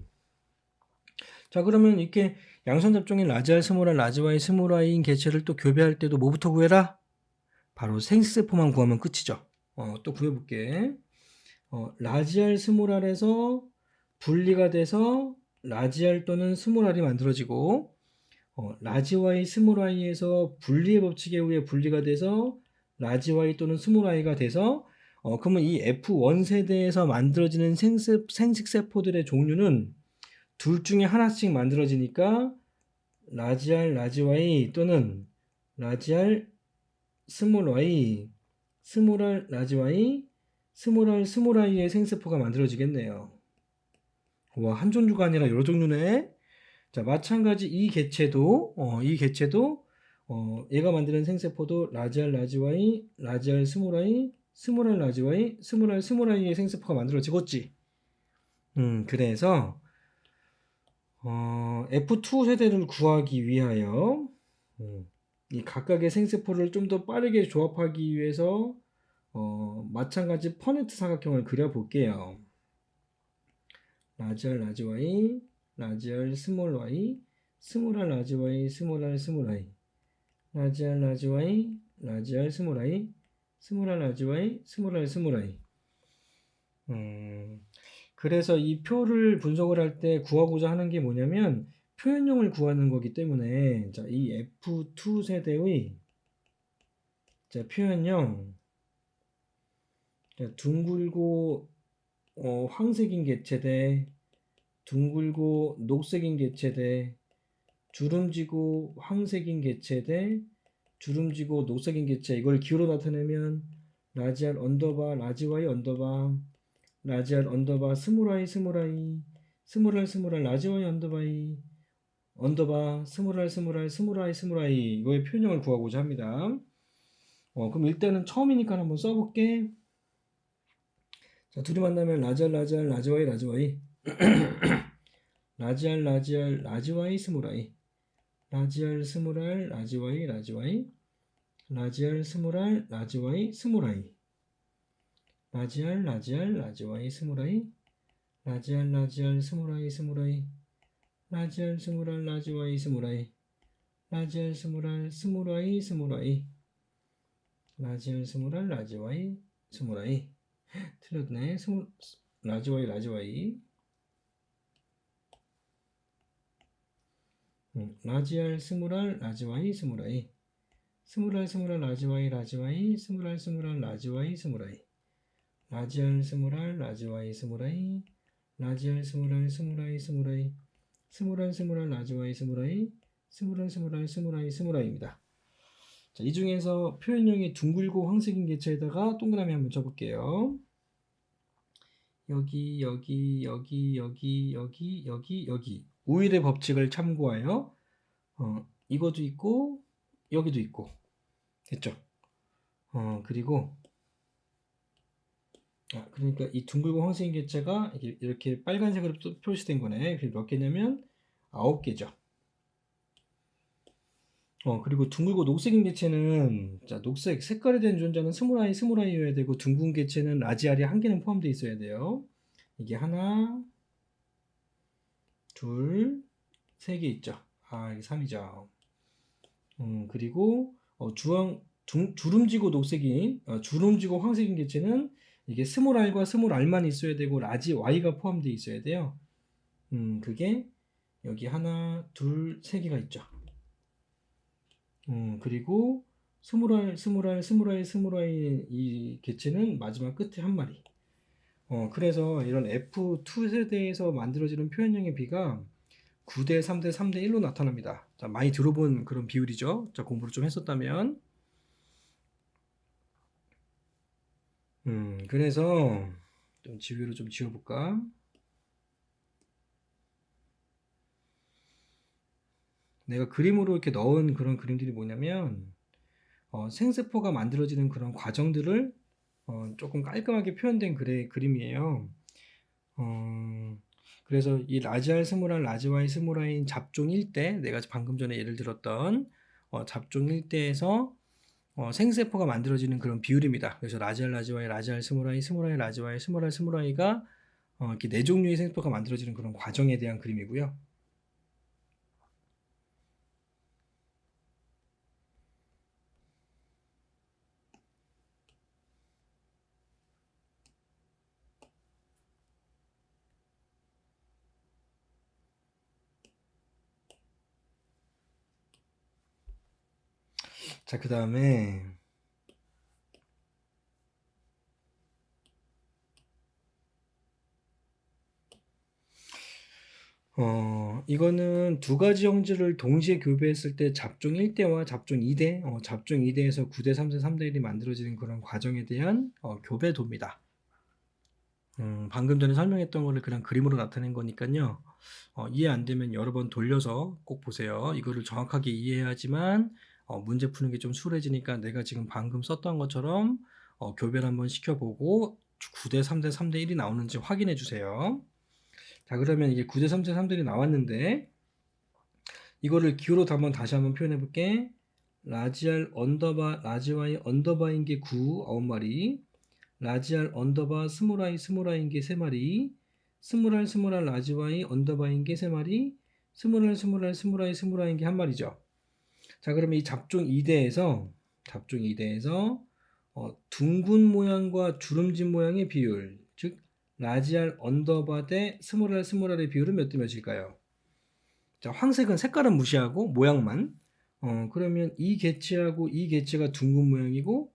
Speaker 1: 자, 그러면 이렇게 양성 잡종인 라지알, 스몰알, 라지와이, 스몰아이인 개체를 또 교배할 때도 뭐부터 구해라? 바로 생세포만 구하면 끝이죠. 또 구해볼게. 라지알, 스몰알에서 분리가 돼서 라지알 또는 스몰알이 만들어지고 라지와이, 스몰아이에서 분리의 법칙에 의해 분리가 돼서 라지와이 또는 스몰아이가 돼서 그러면 이 F1 세대에서 만들어지는 생식세포들의 종류는 둘 중에 하나씩 만들어지니까 라지알, 라지와이 또는 라지알, 스몰아이, 스몰알, 라지와이, 스몰알, 스몰아이의 생세포가 만들어지겠네요. 와, 한 종류가 아니라 여러 종류네. 자, 마찬가지 이 개체도 얘가 만드는 생세포도 라지알, 라지와이, 라지알, 스몰아이, 스몰알, 라지와이, 스몰알, 스몰아이의 생세포가 만들어지겠지. 그래서 F2 세대를 구하기 위하여 이 각각의 생세포를 좀 더 빠르게 조합하기 위해서 마찬가지 퍼네트 사각형을 그려볼게요. 라지알, 라지와이, 라지알, 스몰 y, 스몰알, 라지와이, 스몰알, 스몰 y, 라지알, 라지와이, 라지알, 스몰 y, 스몰알, 라지와이, 스몰알, 스몰 y. 그래서 이 표를 분석을 할 때 구하고자 하는 게 뭐냐면 표현형을 구하는 거기 때문에 자, 이 F2 세대의 자, 표현형 자, 둥글고 황색인 개체대 둥글고 녹색인 개체대 주름지고 황색인 개체대 주름지고 녹색인 개체 이걸 기호로 나타내면 라지알 언더바 라지와이 언더바 라지알 언더바 스몰아이 스몰아이 스몰알 스몰알 라지와이 언더바이 언더바 스몰알 스몰알 스몰아이 스몰아이 이거의 표현형을 구하고자 합니다. 그럼 일단은 처음이니까 한번 써볼게. 자, 둘이 만나면 라지알 라지알 라지와이 라지와이 라지알 라지알 라지와이 스몰아이 라지알 스몰알 라지와이 라지와이 라지알 스몰알 라지와이 스몰아이 라지알 라지알 라지와이 스몰아이 라지알 라지알 스몰아이 스몰아이 라지알 스몰알 라지와이 스몰아이 라지알 스몰알 스몰아이 스몰아이 라지알 스몰알 라지와이 스몰아이 틀렸네. 라지와이 라지와이 라지알 스몰알 라지와이 스몰아이 스몰알 스몰알 라지와이 라지와이 스몰알 스몰알 라지와이 스몰아이 라지알 스몰알 라지와이 스몰아이 라지알 스몰알 스몰아이 스몰아이 스몰알 스몰알 라지와이 스몰아이 스몰알 스몰알 스몰아이 스몰아이입니다. 자, 이 중에서 표현형이 둥글고 황색인 개체에다가 동그라미 한번 쳐볼게요. 여기 여기 여기 여기 여기 여기 여기 오일의 법칙을 참고하여 이것도 있고 여기도 있고 됐죠? 그리고 그러니까 이 둥글고 황색인 개체가 이렇게 빨간색으로 또 표시된 거네. 그게 몇 개냐면 9개죠. 그리고 둥글고 녹색인 개체는 자, 녹색 색깔이 된 존재는 스몰아이 스몰아이여야 되고 둥근 개체는 라지알이 한 개는 포함되어 있어야 돼요. 이게 하나, 둘, 세 개 있죠. 이게 3이죠. 그리고 주름지고 녹색인 주름지고 황색인 개체는 이게 스몰 R과 스몰 R만 있어야 되고 라지 Y가 포함되어 있어야 돼요. 그게 여기 하나, 둘, 세 개가 있죠. 그리고 스몰 R, 스몰 R, 스몰 I, 스몰 I 이 개체는 마지막 끝에 한 마리. 그래서 이런 F2 세대에서 만들어지는 표현형의 비가 9대 3대 3대 1로 나타납니다. 자, 많이 들어본 그런 비율이죠. 자, 공부를 좀 했었다면. 그래서 좀 지우개로 좀 지워볼까? 내가 그림으로 이렇게 넣은 그런 그림들이 뭐냐면 생세포가 만들어지는 그런 과정들을 조금 깔끔하게 표현된 그림이에요. 그래서 이 라지알 스모라인, 라지와이 스모라인 잡종 1대, 내가 방금 전에 예를 들었던 잡종 1대에서 생세포가 만들어지는 그런 비율입니다. 그래서 라지알, 라지와이, 라지알 스모라이, 스모라이, 라지와이, 스모라이, 스모라이가 이렇게 4종류의 생세포가 만들어지는 그런 과정에 대한 그림이고요. 자, 그 다음에 이거는 두 가지 형질을 동시에 교배했을 때 잡종 1대와 잡종 2대, 잡종 2대에서 9대, 3대, 3대 1이 만들어지는 그런 과정에 대한 교배도입니다. 방금 전에 설명했던 거를 그냥 그림으로 나타낸 거니까요. 이해 안 되면 여러 번 돌려서 꼭 보세요. 이거를 정확하게 이해해야지만 문제 푸는 게 좀 수월해지니까 내가 지금 방금 썼던 것처럼 교배를 한번 시켜보고 9대 3대 3대 1이 나오는지 확인해 주세요. 자, 그러면 이게 9대 3대 3대 1이 나왔는데 이거를 기호로 다시 한번 표현해 볼게. 라지알 언더바 라지와이 언더바인 게 9, 9마리, 라지알 언더바 스모라이 스모라인 게 3마리, 스모랄 스모랄 라지와이 언더바인 게 3마리, 스모랄 스모랄 스모라이 스모라인 게 1마리죠. 자, 그러면 이 잡종 2대에서 둥근 모양과 주름진 모양의 비율, 즉 라지알 언더바 대 스모랄 스모랄의 비율은 몇 대 몇일까요? 자, 황색은 색깔은 무시하고 모양만. 그러면 이 개체하고 이 개체가 둥근 모양이고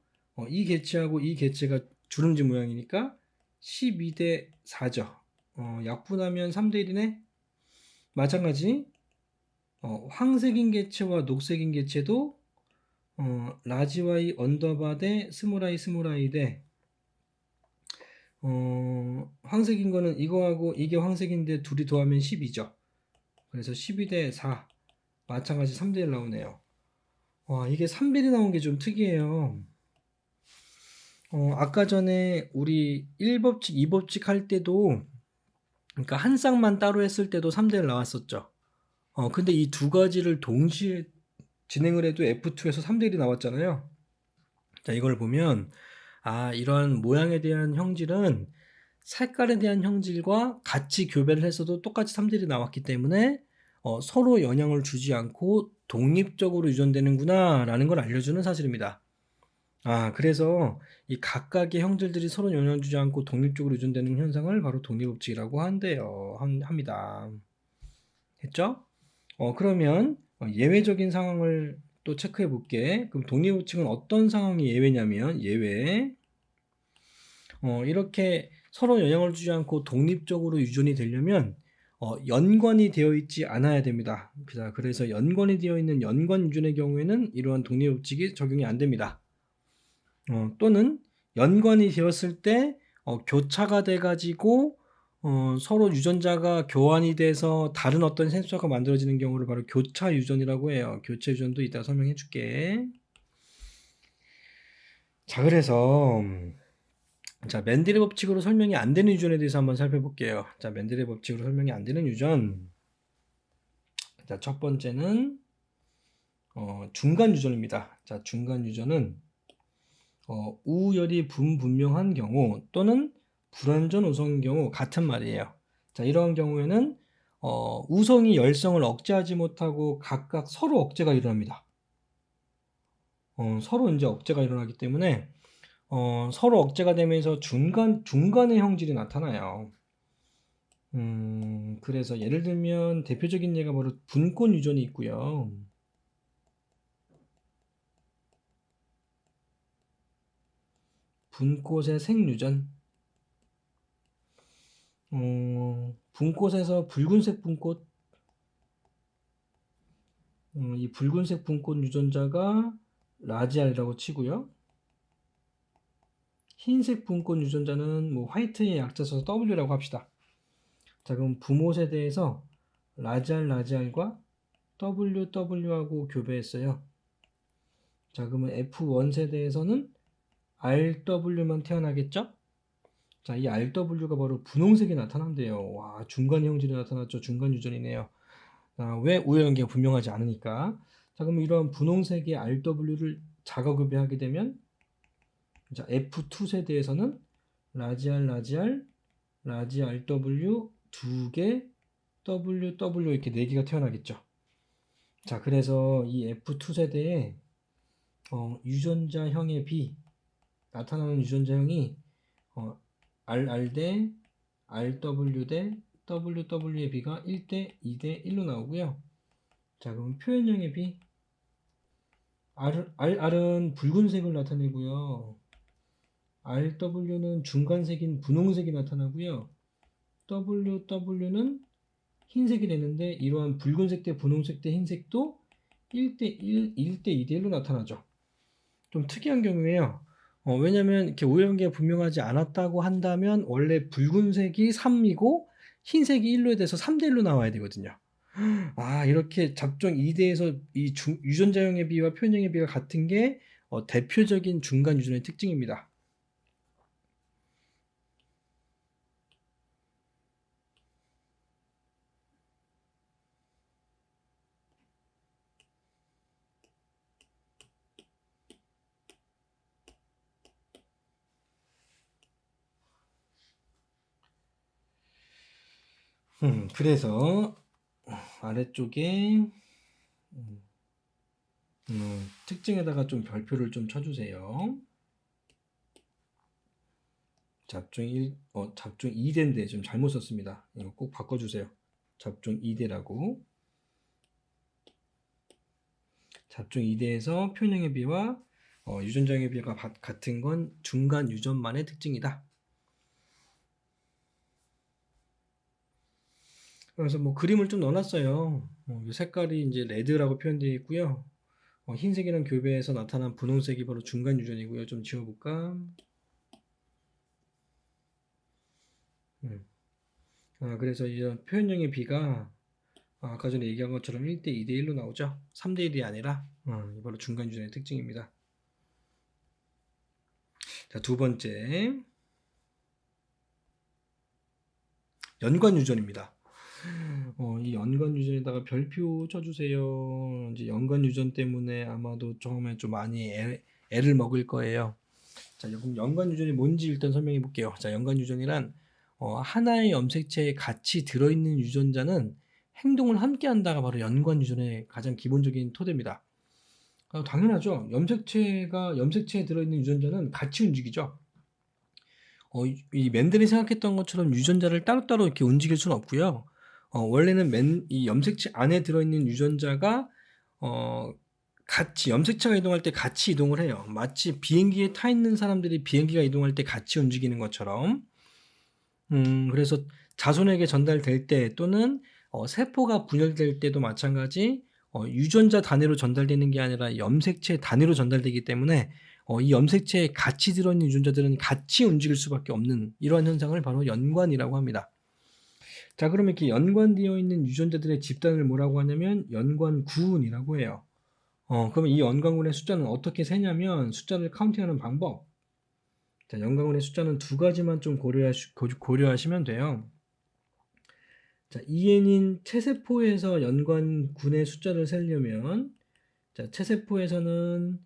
Speaker 1: 이 개체하고 이 개체가 주름진 모양이니까 12대 4죠. 약분하면 3대 1이네. 마찬가지 황색인 개체와 녹색인 개체도 라지와이 언더바 대 스모라이 스모라이 대 황색인 거는 이거하고 이게 황색인데 둘이 더하면 12죠. 그래서 12대 4 마찬가지 3대 1 나오네요. 이게 3빌이 나온 게 좀 특이해요. 아까 전에 우리 1법칙, 2법칙 할 때도 그러니까 한 쌍만 따로 했을 때도 3대 1 나왔었죠. 근데 이 두 가지를 동시에 진행을 해도 F2에서 3대 1이 나왔잖아요. 자, 이걸 보면 이런 모양에 대한 형질은 색깔에 대한 형질과 같이 교배를 했어도 똑같이 3대 1이 나왔기 때문에 서로 영향을 주지 않고 독립적으로 유전되는구나 라는 걸 알려주는 사실입니다. 그래서 이 각각의 형질들이 서로 영향을 주지 않고 독립적으로 유전되는 현상을 바로 독립법칙이라고 합니다. 됐죠? 그러면 예외적인 상황을 또 체크해 볼게. 그럼 독립법칙은 어떤 상황이 예외냐면 이렇게 서로 영향을 주지 않고 독립적으로 유전이 되려면 연관이 되어 있지 않아야 됩니다. 그래서 연관이 되어 있는 연관 유전의 경우에는 이러한 독립법칙이 적용이 안 됩니다. 또는 연관이 되었을 때 교차가 돼가지고 서로 유전자가 교환이 돼서 다른 어떤 생수자가 만들어지는 경우를 바로 교차 유전이라고 해요. 교차 유전도 이따 설명해 줄게. 자, 그래서 자, 맨델의 법칙으로 설명이 안 되는 유전에 대해서 한번 살펴볼게요. 자, 맨델의 법칙으로 설명이 안 되는 유전. 자, 첫 번째는 중간 유전입니다. 자, 중간 유전은 우열이 분명한 경우 또는 불완전 우성인 경우 같은 말이에요. 자, 이러한 경우에는 우성이 열성을 억제하지 못하고 각각 서로 억제가 일어납니다. 서로 이제 억제가 일어나기 때문에 서로 억제가 되면서 중간의 형질이 나타나요. 그래서 예를 들면 대표적인 예가 바로 분권 유전이 있고요. 분꽃의 생유전. 분꽃에서 붉은색 분꽃. 이 붉은색 분꽃 유전자가 라지알이라고 치고요. 흰색 분꽃 유전자는 뭐 화이트의 약자 써서 W라고 합시다. 자, 그럼 부모 세대에서 라지알과 WW하고 교배했어요. 자, 그러면 F1 세대에서는 RW만 태어나겠죠? 자, 이 RW가 바로 분홍색이 나타난대요. 와, 중간 형질이 나타났죠. 중간 유전이네요. 왜 우연관계가 분명하지 않으니까. 자, 그럼 이런 분홍색의 RW를 자가교배하게 되면, 자, F2 세대에서는 라지 RW 두 개, WW 이렇게 네 개가 태어나겠죠. 자, 그래서 이 F2 세대에 유전자형의 B, 나타나는 유전자형이 RR 대 RW 대 WW의 B가 1대 2대 1로 나오고요. 자, 그럼 표현형의 B, RR은 붉은색을 나타내고요. RW는 중간색인 분홍색이 나타나고요. WW는 흰색이 되는데 이러한 붉은색 대 분홍색 대 흰색도 1대 1, 1대 2대 1로 나타나죠. 좀 특이한 경우에요. 왜냐면 이렇게 우연관계가 분명하지 않았다고 한다면 원래 붉은색이 3이고 흰색이 1로 돼서 3대 1로 나와야 되거든요. 아, 이렇게 잡종 2대에서 이 유전자형의 비와 표현형의 비가 같은 게 대표적인 중간 유전의 특징입니다. 그래서 아래쪽에 특징에다가 좀 별표를 좀 쳐주세요. 잡종 2대인데 좀 잘못 썼습니다. 이거 꼭 바꿔주세요. 잡종 2대라고. 잡종 2대에서 표현형의 비와 유전자형의 비가 같은 건 중간 유전만의 특징이다. 그래서 뭐 그림을 좀 넣어놨어요. 이 색깔이 이제 레드라고 표현되어 있고요. 흰색이랑 교배해서 나타난 분홍색이 바로 중간 유전이고요. 좀 지워볼까? 그래서 이 표현형의 비가 아까 전에 얘기한 것처럼 1대 2대 1로 나오죠. 3대 1이 아니라 바로 중간 유전의 특징입니다. 자, 두 번째 연관 유전입니다. 이 연관 유전에다가 별표 쳐주세요. 이제 연관 유전 때문에 아마도 처음에 좀 많이 애를 먹을 거예요. 자, 그럼 연관 유전이 뭔지 일단 설명해 볼게요. 자, 연관 유전이란 하나의 염색체에 같이 들어있는 유전자는 행동을 함께 한다가 바로 연관 유전의 가장 기본적인 토대입니다. 당연하죠. 염색체에 들어있는 유전자는 같이 움직이죠. 이 맨델이 생각했던 것처럼 유전자를 따로따로 이렇게 움직일 수는 없고요. 원래는 이 염색체 안에 들어있는 유전자가 같이 염색체가 이동할 때 같이 이동을 해요. 마치 비행기에 타 있는 사람들이 비행기가 이동할 때 같이 움직이는 것처럼. 그래서 자손에게 전달될 때 또는 세포가 분열될 때도 마찬가지 유전자 단위로 전달되는 게 아니라 염색체 단위로 전달되기 때문에 이 염색체에 같이 들어있는 유전자들은 같이 움직일 수밖에 없는 이러한 현상을 바로 연관이라고 합니다. 자, 그러면 이렇게 연관되어 있는 유전자들의 집단을 뭐라고 하냐면 연관군이라고 해요. 그러면 이 연관군의 숫자는 어떻게 세냐면 숫자를 카운팅하는 방법. 자, 연관군의 숫자는 두 가지만 좀 고려하시면 돼요. 자, EN인 체세포에서 연관군의 숫자를 세려면 자, 체세포에서는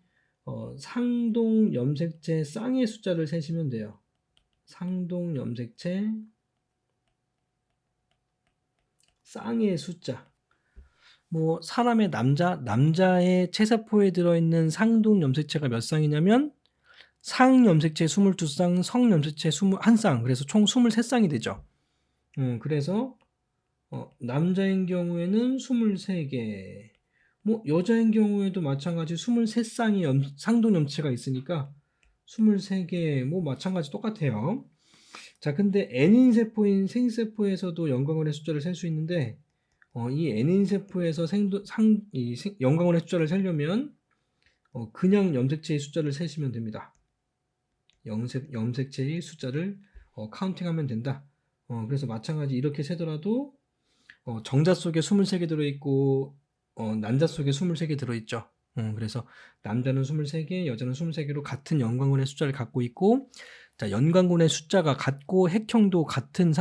Speaker 1: 상동 염색체 쌍의 숫자를 세시면 돼요. 상동 염색체 쌍의 숫자. 뭐 사람의 남자의 체세포에 들어있는 상동 염색체가 몇 쌍이냐면 상 염색체 22쌍, 성 염색체 21쌍. 그래서 총 23쌍이 되죠. 그래서 남자인 경우에는 23개. 뭐 여자인 경우에도 마찬가지 23쌍의 상동 염체가 있으니까 23개 뭐 마찬가지 똑같아요. 자, 근데 N인 세포인 생세포에서도 연관군의 숫자를 셀 수 있는데 이 N인 세포에서 연관군의 숫자를 세려면 그냥 염색체의 숫자를 세시면 됩니다. 염색체의 숫자를 카운팅하면 된다. 그래서 마찬가지 이렇게 세더라도 정자 속에 23개 들어있고 난자 속에 23개 들어있죠. 그래서 남자는 23개, 여자는 23개로 같은 연관군의 숫자를 갖고 있고, 자, 연관군의 숫자가 같고 핵형도 같은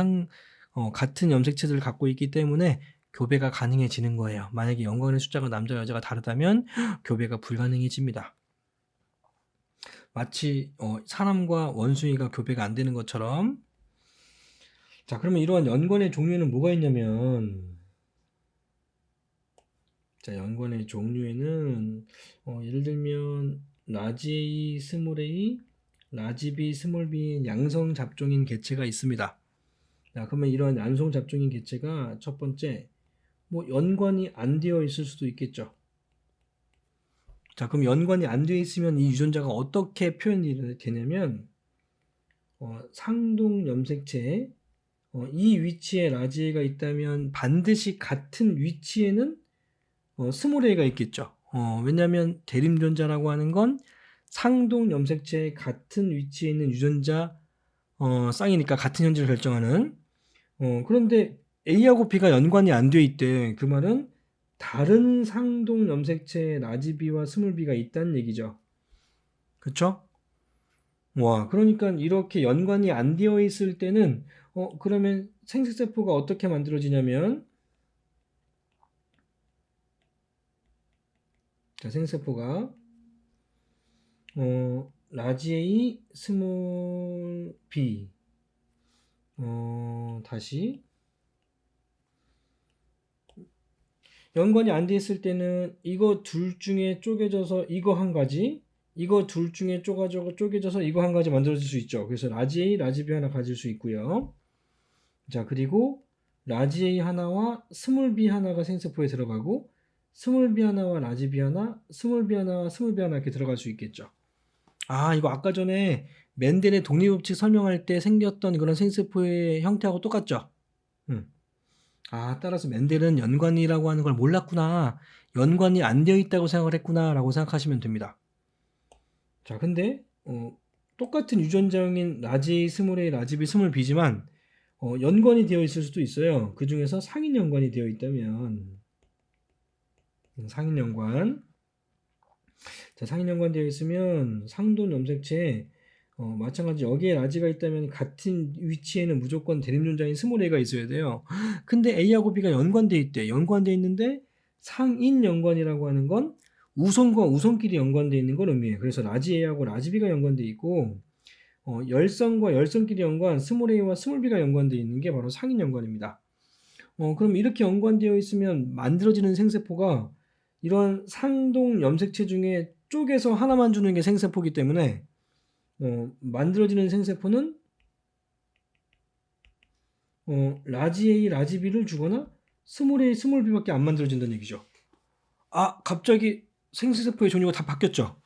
Speaker 1: 같은 염색체들을 갖고 있기 때문에 교배가 가능해지는 거예요. 만약에 연관군의 숫자가 남자, 여자가 다르다면 교배가 불가능해집니다. 마치 사람과 원숭이가 교배가 안 되는 것처럼. 자, 그러면 이러한 연관의 종류에는 뭐가 있냐면, 자, 연관의 종류에는 예를 들면 라지 A, 스몰 A, 라지 B, 스몰 B인 양성 잡종인 개체가 있습니다. 자, 그러면 이런 양성 잡종인 개체가 첫 번째 뭐 연관이 안 되어 있을 수도 있겠죠. 자, 그럼 연관이 안 되어 있으면 이 유전자가 어떻게 표현이 되냐면 상동 염색체에 이 위치에 라지 A가 있다면 반드시 같은 위치에는 스몰 A가 있겠죠. 왜냐하면 대립유전자라고 하는 건 상동 염색체의 같은 위치에 있는 유전자 쌍이니까 같은 현지를 결정하는. 그런데 A하고 B가 연관이 안 돼 있대. 그 말은 다른 상동 염색체의 라지 B와 스몰 B가 있다는 얘기죠. 그쵸? 와, 그러니까 이렇게 연관이 안 되어 있을 때는 그러면 생식세포가 어떻게 만들어지냐면, 자, 생식세포가 라지 A, 스몰 B, 다시 연관이 안 돼 있을 때는 이거 둘 중에 쪼개져서 이거 한 가지, 이거 둘 중에 쪼개져서 이거 한 가지 만들어질 수 있죠. 그래서 라지 A, 라지 B 하나 가질 수 있고요. 자, 그리고 라지 A 하나와 스몰 B 하나가 생세포에 들어가고, 스몰 B 하나와 라지 B 하나, 스몰 B 하나와 스몰 B 하나 이렇게 들어갈 수 있겠죠. 아, 이거 아까 전에 멘델의 독립법칙 설명할 때 생겼던 그런 생세포의 형태하고 똑같죠? 아, 따라서 멘델은 연관이라고 하는 걸 몰랐구나. 연관이 안 되어 있다고 생각을 했구나 라고 생각하시면 됩니다. 자, 근데 똑같은 유전자형인 라지 A, 스몰 A, 라지 B, 스몰 B지만 연관이 되어 있을 수도 있어요. 그 중에서 상인 연관이 되어 있다면 상인 연관. 자, 상인 연관되어 있으면 상돈 염색체에 마찬가지 여기에 라지가 있다면 같은 위치에는 무조건 대립유전자인 스몰 A가 있어야 돼요. 근데 A하고 B가 연관되어 있대. 연관되어 있는데 상인 연관이라고 하는 건 우선과 우선끼리 연관되어 있는 걸 의미해요. 그래서 라지 A하고 라지 B가 연관되어 있고 열선과 열선끼리 연관 스몰 A와 스몰 B가 연관되어 있는 게 바로 상인 연관입니다. 그럼 이렇게 연관되어 있으면 만들어지는 생세포가 이런 상동 염색체 중에 쪼개서 하나만 주는 게 생세포이기 때문에 만들어지는 생세포는 라지 A, 라지 B를 주거나 스몰 A, 스몰 B밖에 안 만들어진다는 얘기죠. 아, 갑자기 생세포의 종류가 다 바뀌었죠.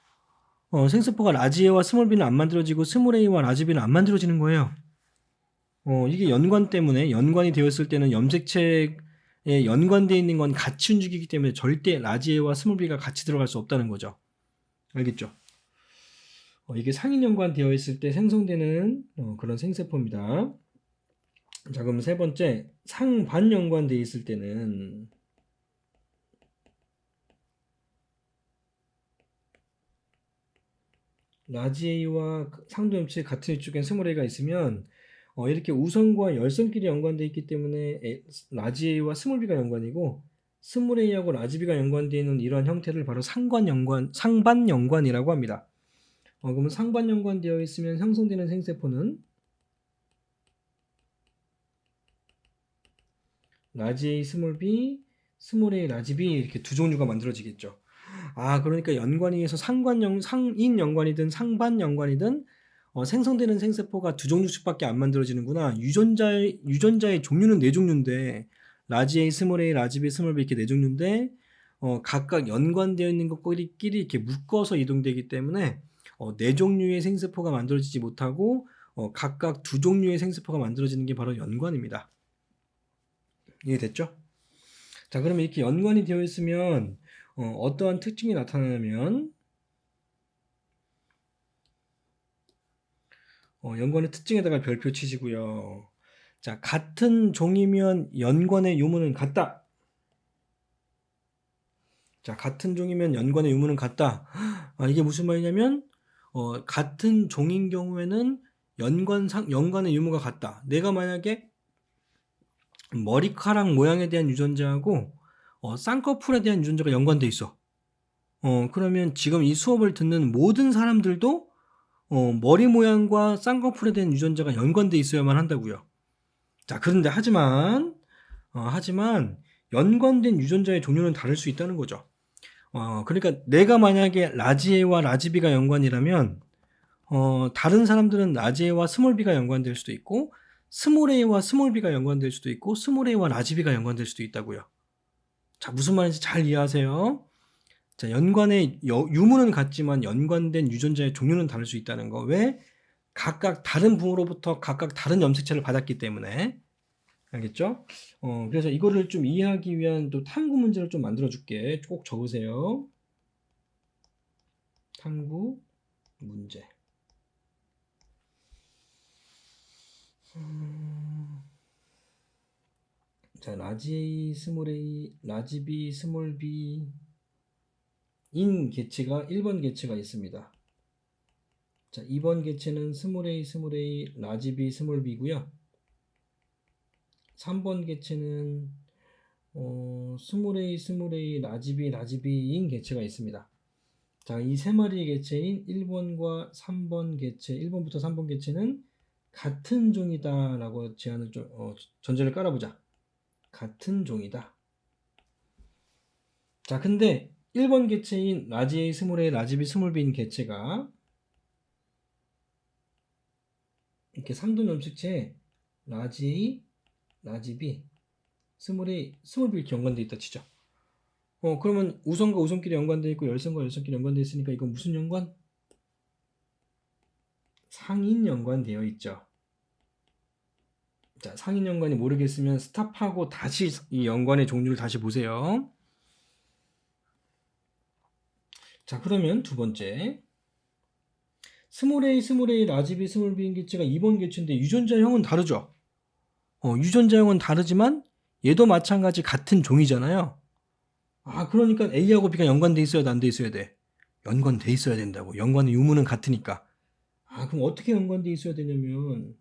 Speaker 1: 생세포가 라지 A와 스몰 B는 안 만들어지고 스몰 A와 라지 B는 안 만들어지는 거예요. 이게 연관 때문에 연관이 되었을 때는 염색체에 연관되어 있는 건 같이 움직이기 때문에 절대 라지 A와 스몰 B가 같이 들어갈 수 없다는 거죠. 알겠죠? 이게 상인 연관되어 있을 때 생성되는 그런 생세포입니다. 자, 그럼 세 번째, 상반 연관되어 있을 때는 라지 A와 상도 염체 같은 위쪽엔 스몰 A가 있으면 이렇게 우선과 열선끼리 연관되어 있기 때문에 라지 A와 스몰 B가 연관이고 스몰 A하고 라지 B가 연관되어 있는 이러한 형태를 바로 상반 연관이라고 합니다. 그러면 상반 연관되어 있으면 형성되는 생세포는 라지 A, 스몰 B, 스몰 A, 라지 B 이렇게 두 종류가 만들어지겠죠. 아, 그러니까 연관위에서 상인 연관이든 상반 연관이든 생성되는 생세포가 두 종류씩밖에 안 만들어지는구나. 유전자의 종류는 네 종류인데 라지 A, 스몰 A, 라지 B, 스몰 B 이렇게 네 종류인데 각각 연관되어 있는 것끼리 이렇게 묶어서 이동되기 때문에 네 종류의 생세포가 만들어지지 못하고 각각 두 종류의 생세포가 만들어지는 게 바로 연관입니다. 이해됐죠? 자, 그러면 이렇게 연관이 되어 있으면 어떠한 특징이 나타나냐면 연관의 특징에다가 별표 치시고요. 자, 같은 종이면 연관의 유무는 같다. 자, 같은 종이면 연관의 유무는 같다. 이게 무슨 말이냐면 같은 종인 경우에는 연관의 유무가 같다. 내가 만약에 머리카락 모양에 대한 유전자하고 쌍꺼풀에 대한 유전자가 연관돼 있어. 그러면 지금 이 수업을 듣는 모든 사람들도 머리 모양과 쌍꺼풀에 대한 유전자가 연관돼 있어야만 한다고요. 자, 그런데 하지만 연관된 유전자의 종류는 다를 수 있다는 거죠. 그러니까 내가 만약에 라지에와 라지비가 연관이라면 다른 사람들은 라지에와 스몰비가 연관될 수도 있고 스몰 a와 스몰 b가 연관될 수도 있고 스몰 a와 라지 b가 연관될 수도 있다고요. 자, 무슨 말인지 잘 이해하세요? 자, 연관의 유무는 같지만 연관된 유전자의 종류는 다를 수 있다는 거. 왜? 각각 다른 부모로부터 각각 다른 염색체를 받았기 때문에. 알겠죠? 그래서 이거를 좀 이해하기 위한 또 탐구 문제를 좀 만들어 줄게. 꼭 적으세요. 탐구 문제. 자, 라지 A, 스몰 a, 라지 B, 스몰 b 인 개체가 1번 개체가 있습니다. 자, 2번 개체는 스몰 a, 스몰 a, 라지 B, 스몰 b고요. 3번 개체는 스몰 a, 스몰 a, 라지 B, 라지 b인 개체가 있습니다. 자, 이 세 마리의 개체인 1번과 3번 개체, 1번부터 3번 개체는 같은 종이다라고 전제를 깔아보자. 같은 종이다. 자, 근데 1번 개체인 라지 A, 스몰 A, 라지 B, 스몰 B인 개체가 이렇게 3돈 염색체에 라지 A, 라지 B, 스몰 A, 스몰 B 이렇게 연관되어 있다 치죠. 그러면 우선과 우선끼리 연관되어 있고 열선과 열선끼리 연관되어 있으니까 이건 무슨 연관? 상인 연관되어 있죠. 자, 상인 연관이 모르겠으면 스탑하고 다시 이 연관의 종류를 다시 보세요. 자, 그러면 두 번째. 스몰 a, 스몰 a, 라지 b, 스몰 b인 개체가 2번 개체인데 유전자형은 다르죠. 유전자형은 다르지만 얘도 마찬가지 같은 종이잖아요. 그러니까 A하고 B가 연관돼 있어야 돼, 안 돼 있어야 돼? 연관돼 있어야 된다고. 연관의 유무는 같으니까. 그럼 어떻게 연관돼 있어야 되냐면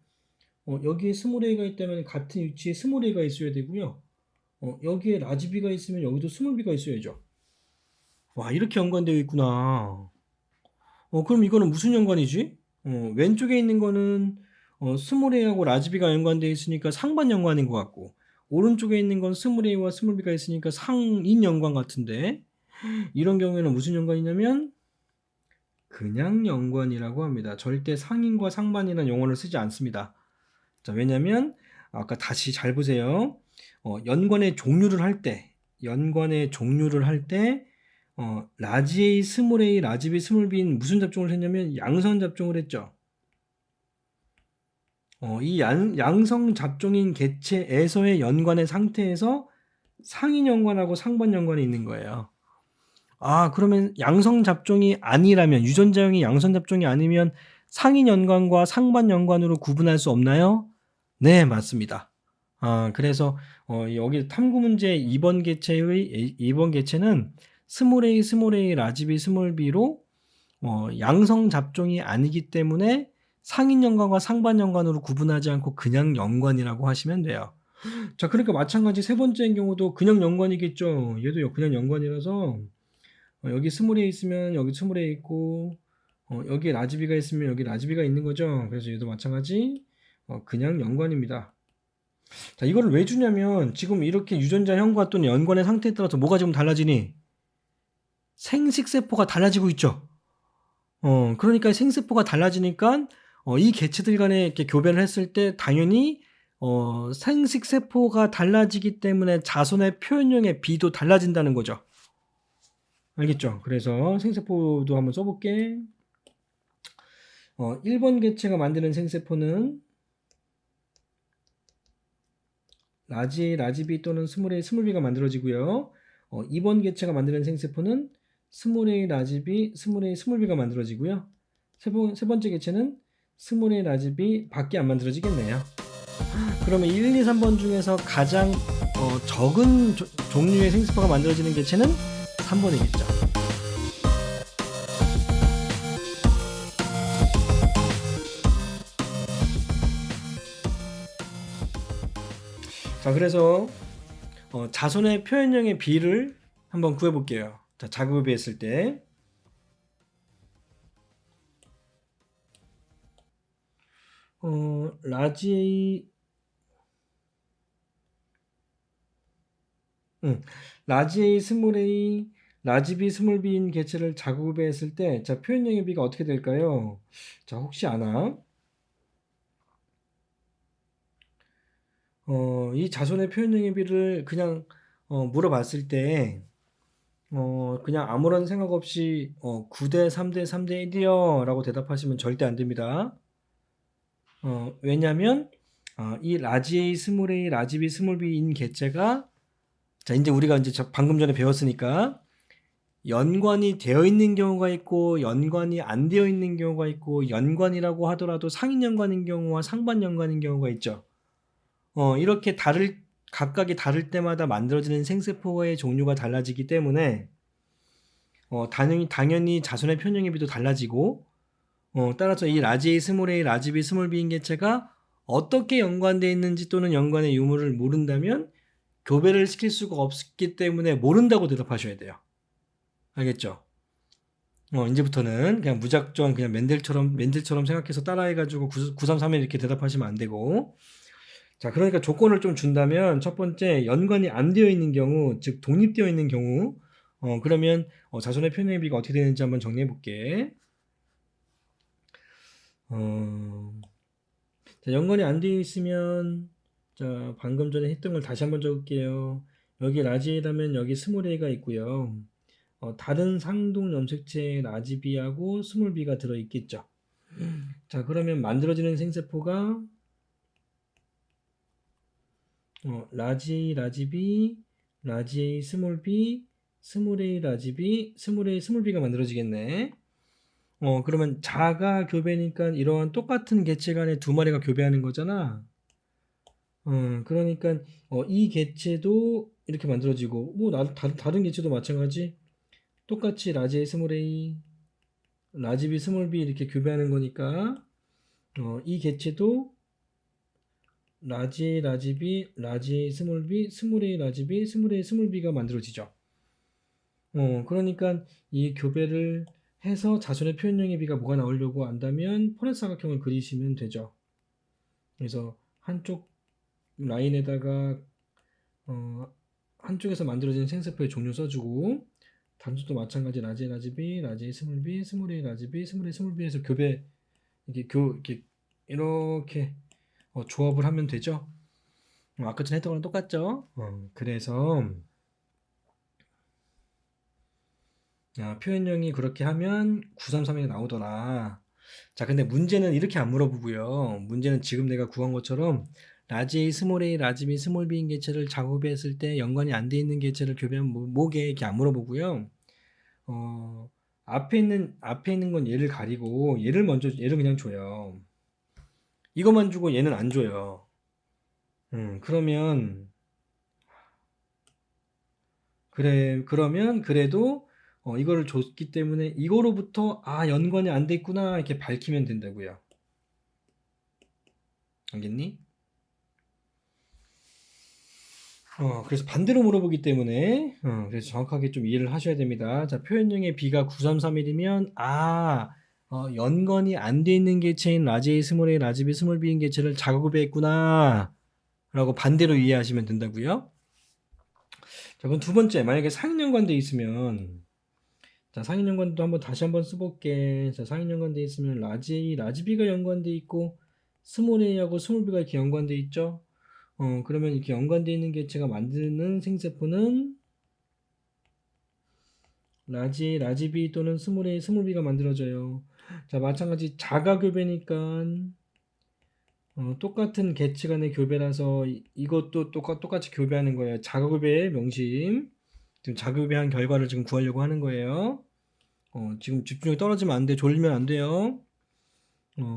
Speaker 1: 여기에 스몰 a가 있다면 같은 위치에 스몰 a가 있어야 되고요. 여기에 라지 b가 있으면 여기도 스몰 b가 있어야죠. 와, 이렇게 연관되어 있구나. 그럼 이거는 무슨 연관이지? 왼쪽에 있는 거는 스몰 a하고 라지 b가 연관되어 있으니까 상반 연관인 것 같고, 오른쪽에 있는 건 스몰 a와 스몰 b가 있으니까 상인 연관 같은데, 이런 경우에는 무슨 연관이냐면 그냥 연관이라고 합니다. 절대 상인과 상반이라는 용어를 쓰지 않습니다. 자, 왜냐면 아까 다시 잘 보세요. 연관의 종류를 할 때 라지 A, 스몰 a, 라지 B, 스몰 b인 무슨 잡종을 했냐면 양성 잡종을 했죠. 이 양성 잡종인 개체에서의 연관의 상태에서 상인 연관하고 상반 연관이 있는 거예요. 그러면 양성 잡종이 아니라면, 유전자형이 양성 잡종이 아니면 상인 연관과 상반 연관으로 구분할 수 없나요? 네, 맞습니다. 그래서 여기 탐구 문제 2번 개체는 스몰 a, 스몰 a, 라지 b, 스몰 b로 양성 잡종이 아니기 때문에 상인 연관과 상반 연관으로 구분하지 않고 그냥 연관이라고 하시면 돼요. 자, 그러니까 마찬가지 세 번째인 경우도 그냥 연관이겠죠. 얘도 그냥 연관이라서 여기 스몰 a 있으면 여기 스몰 a 있고 여기에 라지 b가 있으면 여기 라지 b가 있는 거죠. 그래서 얘도 마찬가지 그냥 연관입니다. 자, 이거를 왜 주냐면 지금 이렇게 유전자형과 또는 연관의 상태에 따라서 뭐가 지금 달라지니? 생식세포가 달라지고 있죠. 그러니까 생세포가 달라지니까 이 개체들 간에 이렇게 교배를 했을 때 당연히 생식세포가 달라지기 때문에 자손의 표현형의 B도 달라진다는 거죠. 알겠죠? 그래서 생세포도 한번 써볼게. 1번 개체가 만드는 생세포는 라지 A, 라지 B 또는 스몰 A, 스몰 B가 만들어지고요. 2번 개체가 만드는 생세포는 스몰 A, 라지 B, 스몰 A, 스몰 B가 만들어지고요. 세 번째 개체는 스몰 A, 라지 B 밖에 안 만들어지겠네요. 그러면 1, 2, 3번 중에서 가장 적은 종류의 생세포가 만들어지는 개체는 3번이겠죠. 자, 그래서 자손의 표현형의 비를 한번 구해볼게요. 자, 자급에 비했을 때 라지 A 라지 A 스몰 A 라지 B 스몰 B인 개체를 자급에 했을 때 자, 표현형의 비가 어떻게 될까요? 자, 혹시 아나? 이 자손의 표현형의 비를 그냥 물어봤을 때 그냥 아무런 생각 없이 9대 3대 3대 1이요 라고 대답하시면 절대 안 됩니다. 왜냐면 이 라지 A 스몰 A 라지 B 스몰 B인 개체가 자, 이제 우리가 이제 방금 전에 배웠으니까 연관이 되어 있는 경우가 있고 연관이 안 되어 있는 경우가 있고 연관이라고 하더라도 상인 연관인 경우와 상반 연관인 경우가 있죠. 이렇게 각각이 다를 때마다 만들어지는 생세포의 종류가 달라지기 때문에 당연히 자손의 표현형의 비도 달라지고 따라서 이 라지 A 스몰 A 라지 B 스몰 B인 개체가 어떻게 연관되어 있는지 또는 연관의 유무를 모른다면 교배를 시킬 수가 없기 때문에 모른다고 대답하셔야 돼요. 알겠죠? 이제부터는 그냥 무작정 그냥 맨델처럼 생각해서 따라해가지고 933에 이렇게 대답하시면 안 되고. 자, 그러니까 조건을 좀 준다면 첫 번째 연관이 안 되어 있는 경우, 즉 독립되어 있는 경우, 그러면 자손의 표현의 비가 어떻게 되는지 한번 정리해 볼게. 자, 연관이 안 되어 있으면 자, 방금 전에 했던 걸 다시 한번 적을게요. 여기 라지라면 여기 스몰 A가 있고요. 다른 상동 염색체에 라지 B하고 스몰 B가 들어있겠죠. 자, 그러면 만들어지는 생세포가 라지 B, 라지 A 스몰 B, 스몰 A 라지 B, 스몰 A 스몰 B가 만들어지겠네. 그러면 자가 교배니까 이러한 똑같은 개체 간에 두 마리가 교배하는 거잖아. 그러니까 이 개체도 이렇게 만들어지고 뭐 다른 개체도 마찬가지. 똑같이 라지 A 스몰 A, 라지 B 스몰 B 이렇게 교배하는 거니까 이 개체도 라지 B, 라지 A 스몰 B, 스몰 A 라지 B, 스몰 A 스몰 B가 만들어지죠. 그러니까 이 교배를 해서 자손의 표현형의 비가 뭐가 나오려고 한다면 포렌트 사각형을 그리시면 되죠. 그래서 한쪽 라인에다가 한쪽에서 만들어진 생세포의 종류 써주고 다른 쪽도 마찬가지 라지 B, 라지 A 스몰 B, 스몰 A 라지 B, 스몰 A 스몰 B에서 교배 이렇게 조합을 하면 되죠. 아까 전에 했던 거랑 똑같죠. 그래서 표현형이 그렇게 하면 933이 나오더라. 자, 근데 문제는 이렇게 안 물어보고요. 문제는 지금 내가 구한 것처럼 라지 A, 스몰 A, 라지 B, 스몰 B인 개체를 작업했을 때 연관이 안 돼 있는 개체를 교배하면 뭐게 이렇게 안 물어보고요. 앞에 있는 건 얘를 가리고 얘를 그냥 줘요. 이것만 주고 얘는 안 줘요. 그러면 그래도 이거를 줬기 때문에 이거로부터 연관이 안 돼 있구나 이렇게 밝히면 된다고요. 알겠니? 그래서 반대로 물어보기 때문에 그래서 정확하게 좀 이해를 하셔야 됩니다. 자, 표현형의 B가 9331이면 연관이 안 돼 있는 개체인 라지 A, 스몰 A, 라지 B, 스몰 B인 개체를 작업했구나 라고 반대로 이해하시면 된다고요. 자, 그럼 두 번째, 만약에 상인연관돼 있으면 자, 상인연관도 다시 한번 써볼게. 자, 상인연관돼 있으면 라지 A, 라지 B가 연관돼 있고 스몰 A하고 스몰 B가 이렇게 연관돼 있죠. 그러면 이렇게 연관되어 있는 개체가 만드는 생세포는 라지 B 또는 스몰 A, 스몰 B가 만들어져요. 자, 마찬가지 자가교배니까 똑같은 개체 간의 교배라서 이것도 똑같이 교배하는 거예요. 자가교배의 명심. 지금 자가교배한 결과를 지금 구하려고 하는 거예요. 지금 집중력이 떨어지면 안 돼. 졸리면 안 돼요.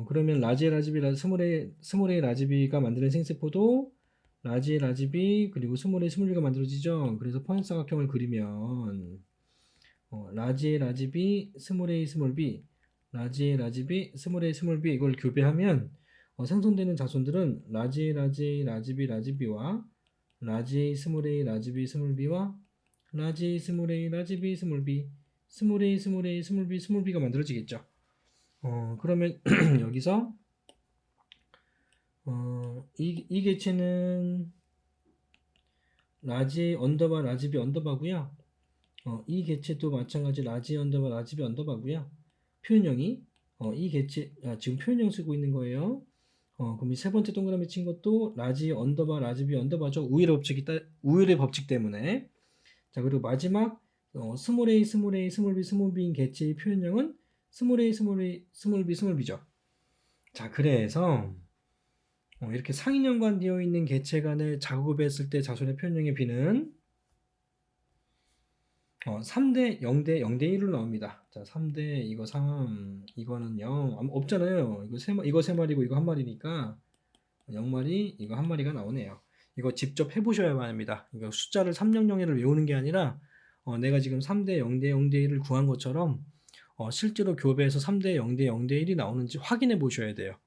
Speaker 1: 그러면 라지 B, 스몰 A, 라지 B가 만드는 생세포도 라지 B 그리고 스몰 A, 스몰 B가 만들어지죠. 그래서 포인트 사각형을 그리면 라지 A, 라지 B, 스몰 a, 스몰 b, 라지 A, 라지 B, 스몰 a, 스몰 b 이걸 교배하면 생성되는 자손들은 라지 A, 라지 A, 라지 B, 라지 B와 라지 A, 스몰 a, 라지 B, 스몰 b와 라지 A, 스몰 a, 라지 B, 스몰 b, 스몰 a, 스몰 a, 스몰 b, 스몰 b가 만들어지겠죠. 그러면 여기서 이 개체는 라지 A 언더바 라지 B 언더바고요. 이 개체도 마찬가지 라지 언더바 라지 B 언더바고요. 표현형이 이 개체 지금 표현형 쓰고 있는 거예요. 그럼 이 세 번째 동그라미 친 것도 라지 언더바 라지 B 언더바죠. 우열의 법칙 때문에. 자, 그리고 마지막 스몰 a, 스몰 a, 스몰 b, 스몰 b인 개체의 표현형은 스몰 a, 스몰 a, 스몰 b, 스몰 b죠. 자, 그래서 이렇게 상인연관되어 있는 개체 간을 작업했을 때 자손의 표현형의 비는 3대 0대 0대 1로 나옵니다. 자, 3대 이거 3, 이거는 0 없잖아요. 이거 세 마리고 이거 한 마리니까 0마리, 이거 한 마리가 나오네요. 이거 직접 해보셔야만 합니다. 이거 숫자를 300을 외우는 게 아니라 내가 지금 3대 0대 0대 1을 구한 것처럼 실제로 교배에서 3대 0대 0대 1이 나오는지 확인해 보셔야 돼요.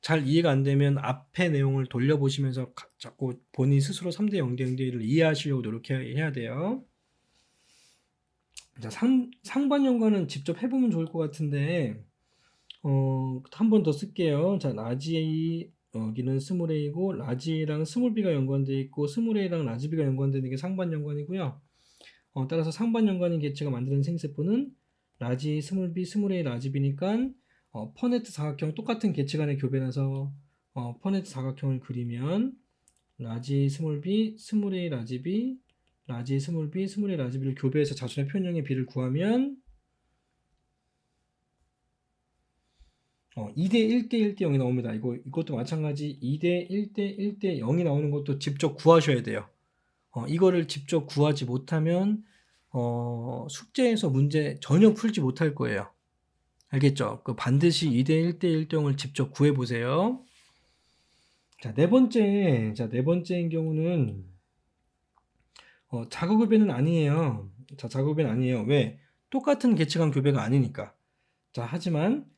Speaker 1: 잘 이해가 안 되면 앞의 내용을 돌려보시면서 자꾸 본인 스스로 3대 0대 0대 1을 이해하시려고 노력해야 돼요. 자, 상반연관은 직접 해보면 좋을 것 같은데 한 번 더 쓸게요. 자, 라지 A 여기는 스몰 a고 라지 A랑 스몰 b가 연관되어 있고 스몰 a랑 라지 b가 연관되는 게 상반연관이고요. 따라서 상반연관인 개체가 만드는 생세포는 라지 A, 스몰 b, 스몰 a, 라지 b니까 퍼네트 사각형 똑같은 개체 간의 교배라서 퍼네트 사각형을 그리면 라지 A, 스몰 b, 스몰 a, 라지 b, 라지 A, 스몰 b, 스몰 a, 라지 b를 교배해서 자손의 표현형의 비를 구하면 2대 1대 1대 0이 나옵니다. 이것도 마찬가지 2대 1대 1대 0이 나오는 것도 직접 구하셔야 돼요. 이거를 직접 구하지 못하면 숙제에서 문제 전혀 풀지 못할 거예요. 알겠죠? 반드시 2대 1대 1대 0을 직접 구해 보세요. 자, 네 번째인 경우는 자가교배는 아니에요. 자, 자가교배는 아니에요. 왜? 똑같은 개체간 교배가 아니니까. 자, 하지만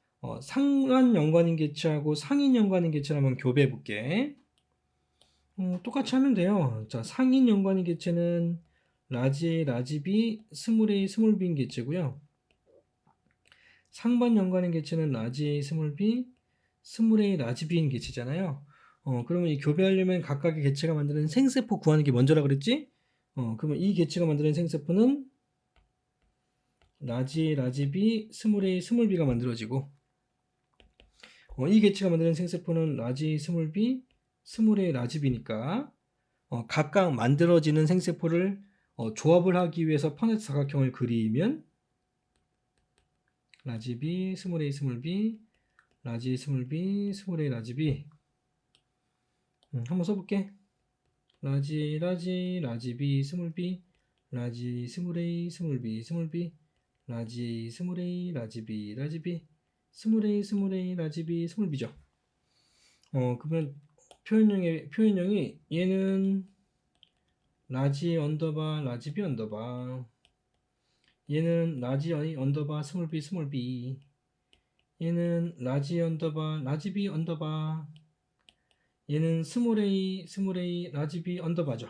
Speaker 1: 상한 연관인 개체하고 상인 연관인 개체를 한번 교배해 볼게. 똑같이 하면 돼요. 자, 상인 연관인 개체는 라지 A, 라지 B, 스몰 a, 스몰 b인 개체고요. 상반 연관인 개체는 라지 A, 스몰 b, 스몰 a, 라지 b인 개체잖아요. 그러면 이 교배하려면 각각의 개체가 만드는 생세포 구하는 게 먼저라 그랬지? 그러면 이 개체가 만드는 생세포는 라지 A, 라지 B, 스몰 a, 스몰 b가 만들어지고 이 개체가 만드는 생세포는 라지 A, 스몰 b, 스몰 a, 라지 b니까 각각 만들어지는 생세포를 조합을 하기 위해서 퍼네트 사각형을 그리면 라지 B, 스몰 a, 스몰 b, 라지 A, 스몰 b, 스몰 a, 라지 b. 한번 써볼게. 라지 B, 스몰 b, 라지 스몰 a, 스몰 b, 스몰 b, 라지 스몰 a, 라지 b, 라지 b, 스몰 a, 라지 b, 스몰 b죠. 그러면 표현형이 얘는 라지 언더바 라지 b 언더바, 얘는 라지 언더바 스몰 b, 스몰 b, 얘는 라지 언더바 라지 b 언더바, 얘는 스몰 a, 라지 b 언더바죠.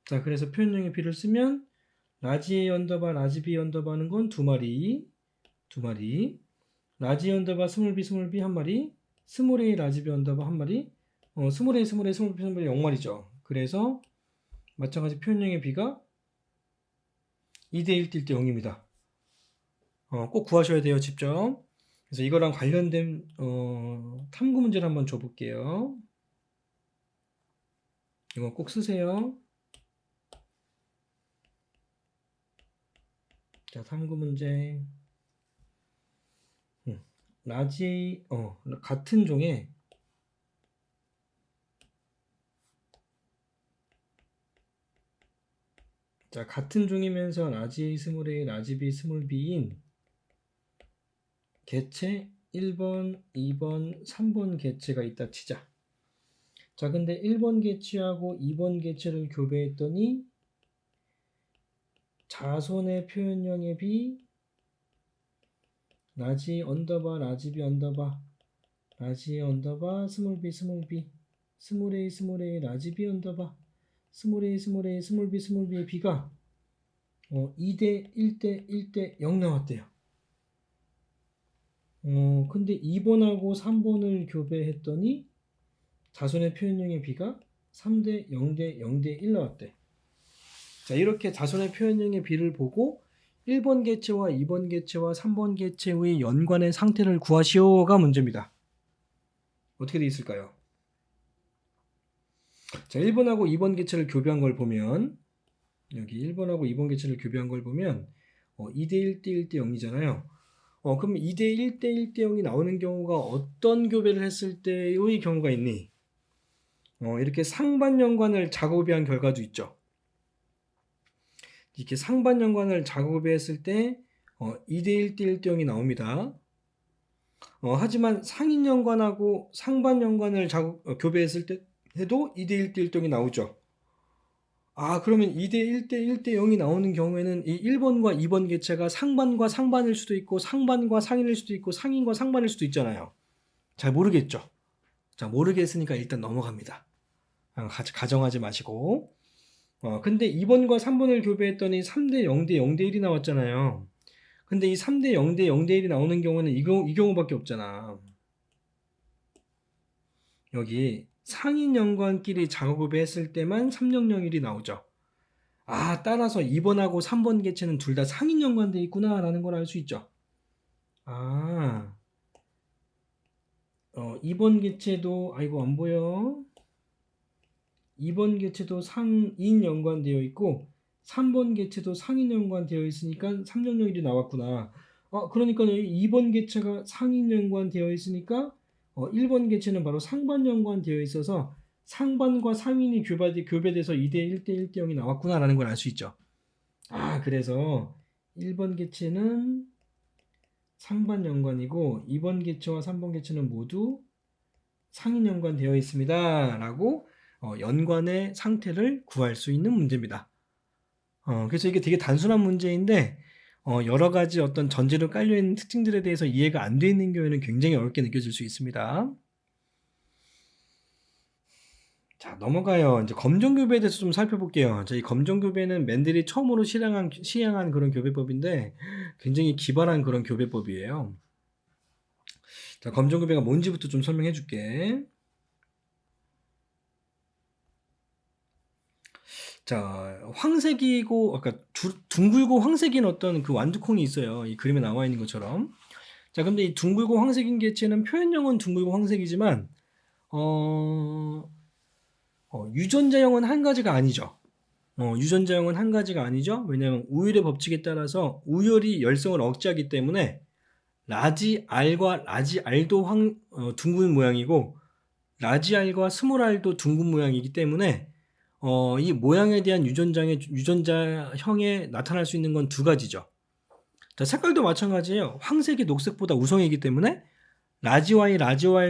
Speaker 1: 자, 그래서 표현형의 b를 쓰면 라지 A 언더바 라지 B 언더바는 건 두 마리, 라지 언더바 스몰 B 한 마리, 스몰 A 라지 B 언더바 한 마리, 스몰 A, 스몰 A, 스몰 B 0마리죠. 그래서 마찬가지 표현형의 b가 2대 1대 1대 0입니다. 꼭 구하셔야 돼요, 직접. 그래서 이거랑 관련된 탐구 문제를 한번 줘볼게요. 이거 꼭 쓰세요. 자, 탐구 문제. 라지 같은 종의 자, 같은 종이면서 라지 A, 스몰 a, 라지 B, 스몰 b인 개체 1번, 2번, 3번 개체가 있다 치자. 자, 근데 1번 개체하고 2번 개체를 교배했더니 자손의 표현형의 b 라지 언더바 라지 b 언더바 라지 언더바 스몰 b 스몰 b 스몰 a 라지 b 언더바 스몰 a 스몰 b의 b가 2대 1대 1대 0 나왔대요. 근데 2번하고 3번을 교배했더니 자손의 표현형의 b가 3대 0대 0대 1 나왔대. 자, 이렇게 자손의 표현형의 b를 보고 1번 개체와 2번 개체와 3번 개체의 연관의 상태를 구하시오가 문제입니다. 어떻게 돼 있을까요? 자, 1번하고 2번 개체를 교배한 걸 보면 여기 1번하고 2번 개체를 교배한 걸 보면 2대 1대 1대 0이잖아요. 그럼 2대 1대 1대 0이 나오는 경우가 어떤 교배를 했을 때의 경우가 있니? 이렇게 상반연관을 작업한 결과도 있죠. 이렇게 상반연관을 작업했을 때 2대 1대 1대 0이 나옵니다. 하지만 상인연관하고 상반연관을 교배했을 때 해도 2대 1대 1대 0이 나오죠. 그러면 2대 1대 1대 0이 나오는 경우에는 이 1번과 2번 개체가 상반과 상반일 수도 있고 상반과 상인일 수도 있고 상인과 상반일 수도 있잖아요. 잘 모르겠죠. 자, 모르겠으니까 일단 넘어갑니다. 가정하지 마시고. 근데 2번과 3번을 교배했더니 3대 0대 0대 1이 나왔잖아요. 근데 이 3대 0대 0대 1이 나오는 경우는 이 경우밖에 없잖아. 여기 상인 연관끼리 작업을 했을 때만 30001이 나오죠. 따라서 2번하고 3번 개체는 둘 다 상인 연관되어 있구나 라는 걸 알 수 있죠. 2번 개체도 안 보여. 2번 개체도 상인 연관되어 있고 3번 개체도 상인 연관되어 있으니까 30001이 나왔구나. 그러니까 2번 개체가 상인 연관되어 있으니까 1번 개체는 바로 상반 연관되어 있어서 상반과 상인이 교배돼서 2대 1대 1대 0이 나왔구나라는 걸 알 수 있죠. 그래서 1번 개체는 상반 연관이고 2번 개체와 3번 개체는 모두 상인 연관되어 있습니다. 라고 연관의 상태를 구할 수 있는 문제입니다. 그래서 이게 되게 단순한 문제인데 여러 가지 어떤 전제로 깔려있는 특징들에 대해서 이해가 안 돼 있는 경우에는 굉장히 어렵게 느껴질 수 있습니다. 자, 넘어가요. 이제 검정교배에 대해서 좀 살펴볼게요. 이 검정교배는 맨델이 처음으로 시행한 그런 교배법인데 굉장히 기발한 그런 교배법이에요. 자, 검정교배가 뭔지부터 좀 설명해 줄게. 자, 황색이고 아까 둥글고 황색인 어떤 그 완두콩이 있어요. 이 그림에 나와 있는 것처럼. 자, 근데 이 둥글고 황색인 개체는 표현형은 둥글고 황색이지만 유전자형은 한 가지가 아니죠. 유전자형은 한 가지가 아니죠. 왜냐하면 우열의 법칙에 따라서 우열이 열성을 억제하기 때문에 라지 R과 라지 R도 둥근 모양이고 라지 R과 스몰 R도 둥근 모양이기 때문에 이 모양에 대한 유전자형에 나타날 수 있는 건 두 가지죠. 자, 색깔도 마찬가지예요. 황색이 녹색보다 우성이기 때문에 라지 Y일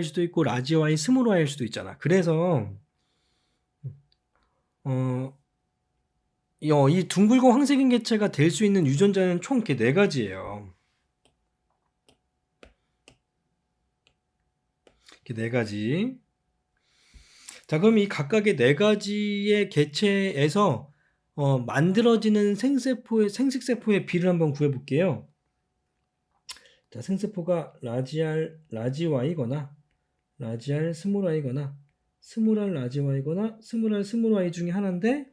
Speaker 1: 수도 있고 라지 Y 스몰 Y일 수도 있잖아. 그래서 이 둥글고 황색인 개체가 될 수 있는 유전자는 총 이렇게 4가지예요. 이렇게 4가지. 자, 그럼 이 각각의 4가지의 개체에서 만들어지는 생식세포의 비를 한번 구해볼게요. 자, 생세포가 라지 R, 라지 Y거나 라지 R, 스몰 Y거나 스몰 R, 라지 Y거나 스몰 R, 스몰 Y 중에 하나인데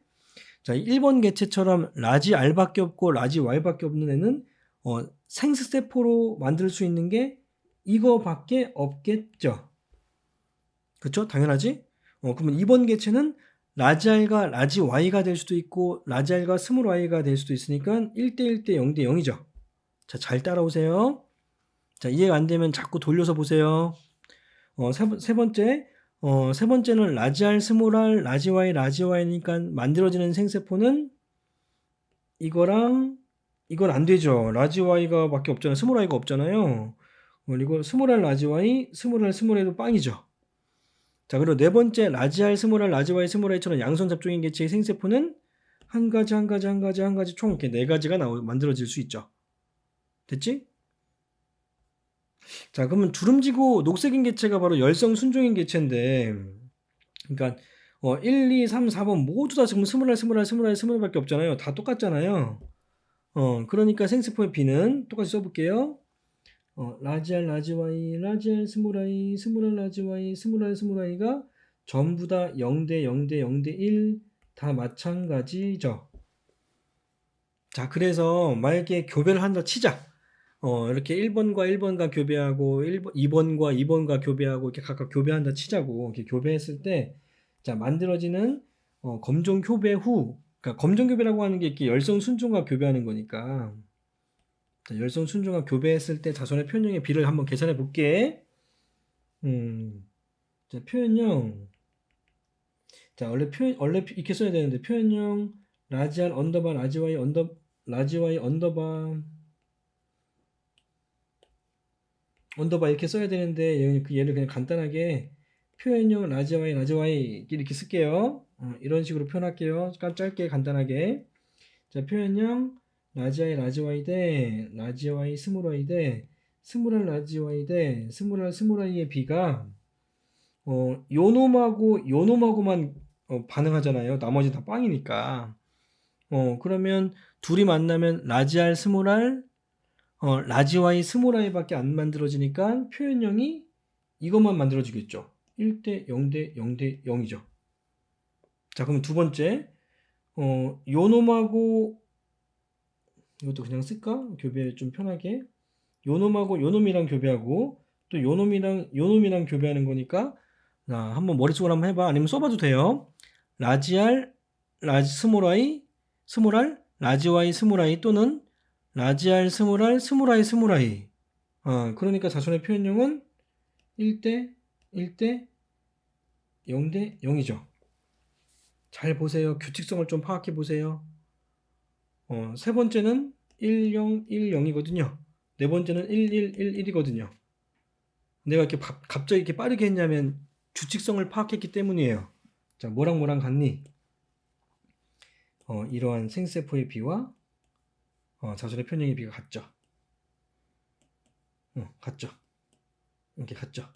Speaker 1: 자, 1번 개체처럼 라지 R밖에 없고 라지 Y밖에 없는 애는 생식세포로 만들 수 있는 게 이거밖에 없겠죠. 그렇죠? 당연하지? 그러면 2번 개체는 라지 R과 라지 Y가 될 수도 있고 라지 R과 스몰 Y가 될 수도 있으니까 1대 1대 0대 0이죠. 자, 잘 따라오세요. 자, 이해가 안 되면 자꾸 돌려서 보세요. 세 번째는 라지 R, 스몰 R, 라지 Y니까 만들어지는 생세포는 이거랑 이건 안 되죠. 라지 Y가 밖에 없잖아요. 스몰 Y가 없잖아요. 그리고 스몰 R, 라지 Y, 스몰 R, 스몰 Y도 빵이죠. 자, 그리고 4번째 라지 R, 스몰 R, 라지 Y, 스몰 Y처럼 양손 잡종인 개체의 생세포는 한 가지 총 이렇게 4가지가 만들어질 수 있죠. 됐지? 자, 그러면 주름지고 녹색인 개체가 바로 열성 순종인 개체인데, 그러니까 1, 2, 3, 4번 모두 다 지금 20밖에 없잖아요. 다 똑같잖아요. 그러니까 생세포의 B는 똑같이 써볼게요. 라지알 라지와이, 라지알 스몰아이, 스몰알 라지와이, 스몰알 스몰아이가 전부 다 0대 0대 0대 1 다 마찬가지죠. 자, 그래서 만약에 교배를 한다 치자. 이렇게 1번과 1번과 교배하고 2번과 2번과 교배하고 이렇게 각각 교배한다 치자고. 이렇게 교배했을 때 자, 만들어지는 검정 교배 후, 그러니까 검정 교배라고 하는 게 이렇게 열성 순종과 교배하는 거니까. 자, 열성 순종과 교배했을 때 자손의 표현형의 비를 한번 계산해 볼게. 자, 표현형. 자, 원래 이렇게 써야 되는데 표현형 라지알 언더바 라지와이 언더바 이렇게 써야 되는데 얘를 그냥 간단하게 표현형 라지와이 이렇게 쓸게요. 이런 식으로 표현할게요. 짧게 간단하게. 자, 표현형 라지와이 대 라지와이 스몰아이 대 스몰알 라지와이 대 스몰알 스몰아이의 비가 요놈하고만 반응하잖아요. 나머지 다 빵이니까. 그러면 둘이 만나면 라지알 스몰알 라지와이 스몰아이밖에 안 만들어지니까 표현형이 이것만 만들어지겠죠. 1대 0대 0대 0이죠. 자, 그럼 두 번째 요놈하고 이것도 그냥 쓸까? 교배 좀 편하게. 요놈하고 요놈이랑 교배하고 또 요놈이랑 교배하는 거니까 자, 한번 머릿속으로 한번 해봐. 아니면 써봐도 돼요. 라지알 스몰알 라지와이 스몰아이 또는 라지알 스몰아이. 그러니까 자손의 표현형은 1대 0대 0이죠. 잘 보세요. 규칙성을 좀 파악해 보세요. 세 번째는 1, 0, 1, 0이거든요. 네 번째는 1, 1, 1, 1이거든요. 내가 이렇게 갑자기 이렇게 빠르게 했냐면 규칙성을 파악했기 때문이에요. 자, 뭐랑 같니? 이러한 생세포의 비와 자손의 표현형의 비가 같죠. 같죠. 이렇게 같죠.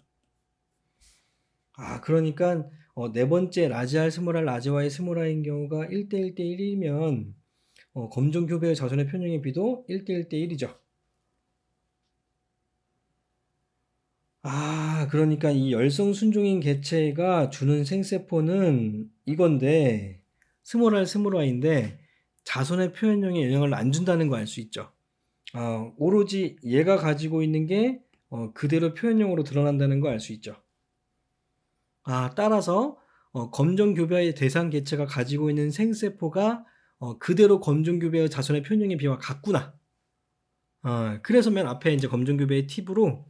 Speaker 1: 그러니까 네 번째 라지알 스몰알 라지와이 스몰아인 경우가 1대 1대 1이면 검정 교배의 자손의 표현형의 비도 1대 1대 1이죠. 그러니까 이 열성 순종인 개체가 주는 생세포는 이건데 스몰아인데 자손의 표현형에 영향을 안 준다는 거 알 수 있죠. 오로지 얘가 가지고 있는 게 그대로 표현형으로 드러난다는 거 알 수 있죠. 따라서 검정 교배의 대상 개체가 가지고 있는 생세포가 그대로 검정 교배의 자손의 표현형의 비와 같구나. 그래서 맨 앞에 이제 검정 교배의 팁으로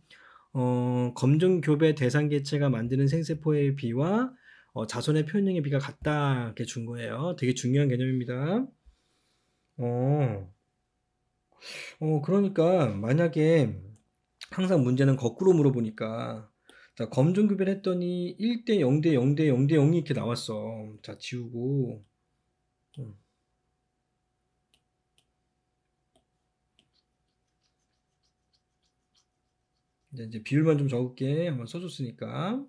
Speaker 1: 검정 교배 대상 개체가 만드는 생세포의 비와 자손의 표현형의 비가 같다 이렇게 준 거예요. 되게 중요한 개념입니다. 그러니까 만약에 항상 문제는 거꾸로 물어보니까 자, 검정 교배를 했더니 1대 0대 0대 0대 0이 이렇게 나왔어. 자, 지우고 이제 비율만 좀 적을게. 한번 써줬으니까.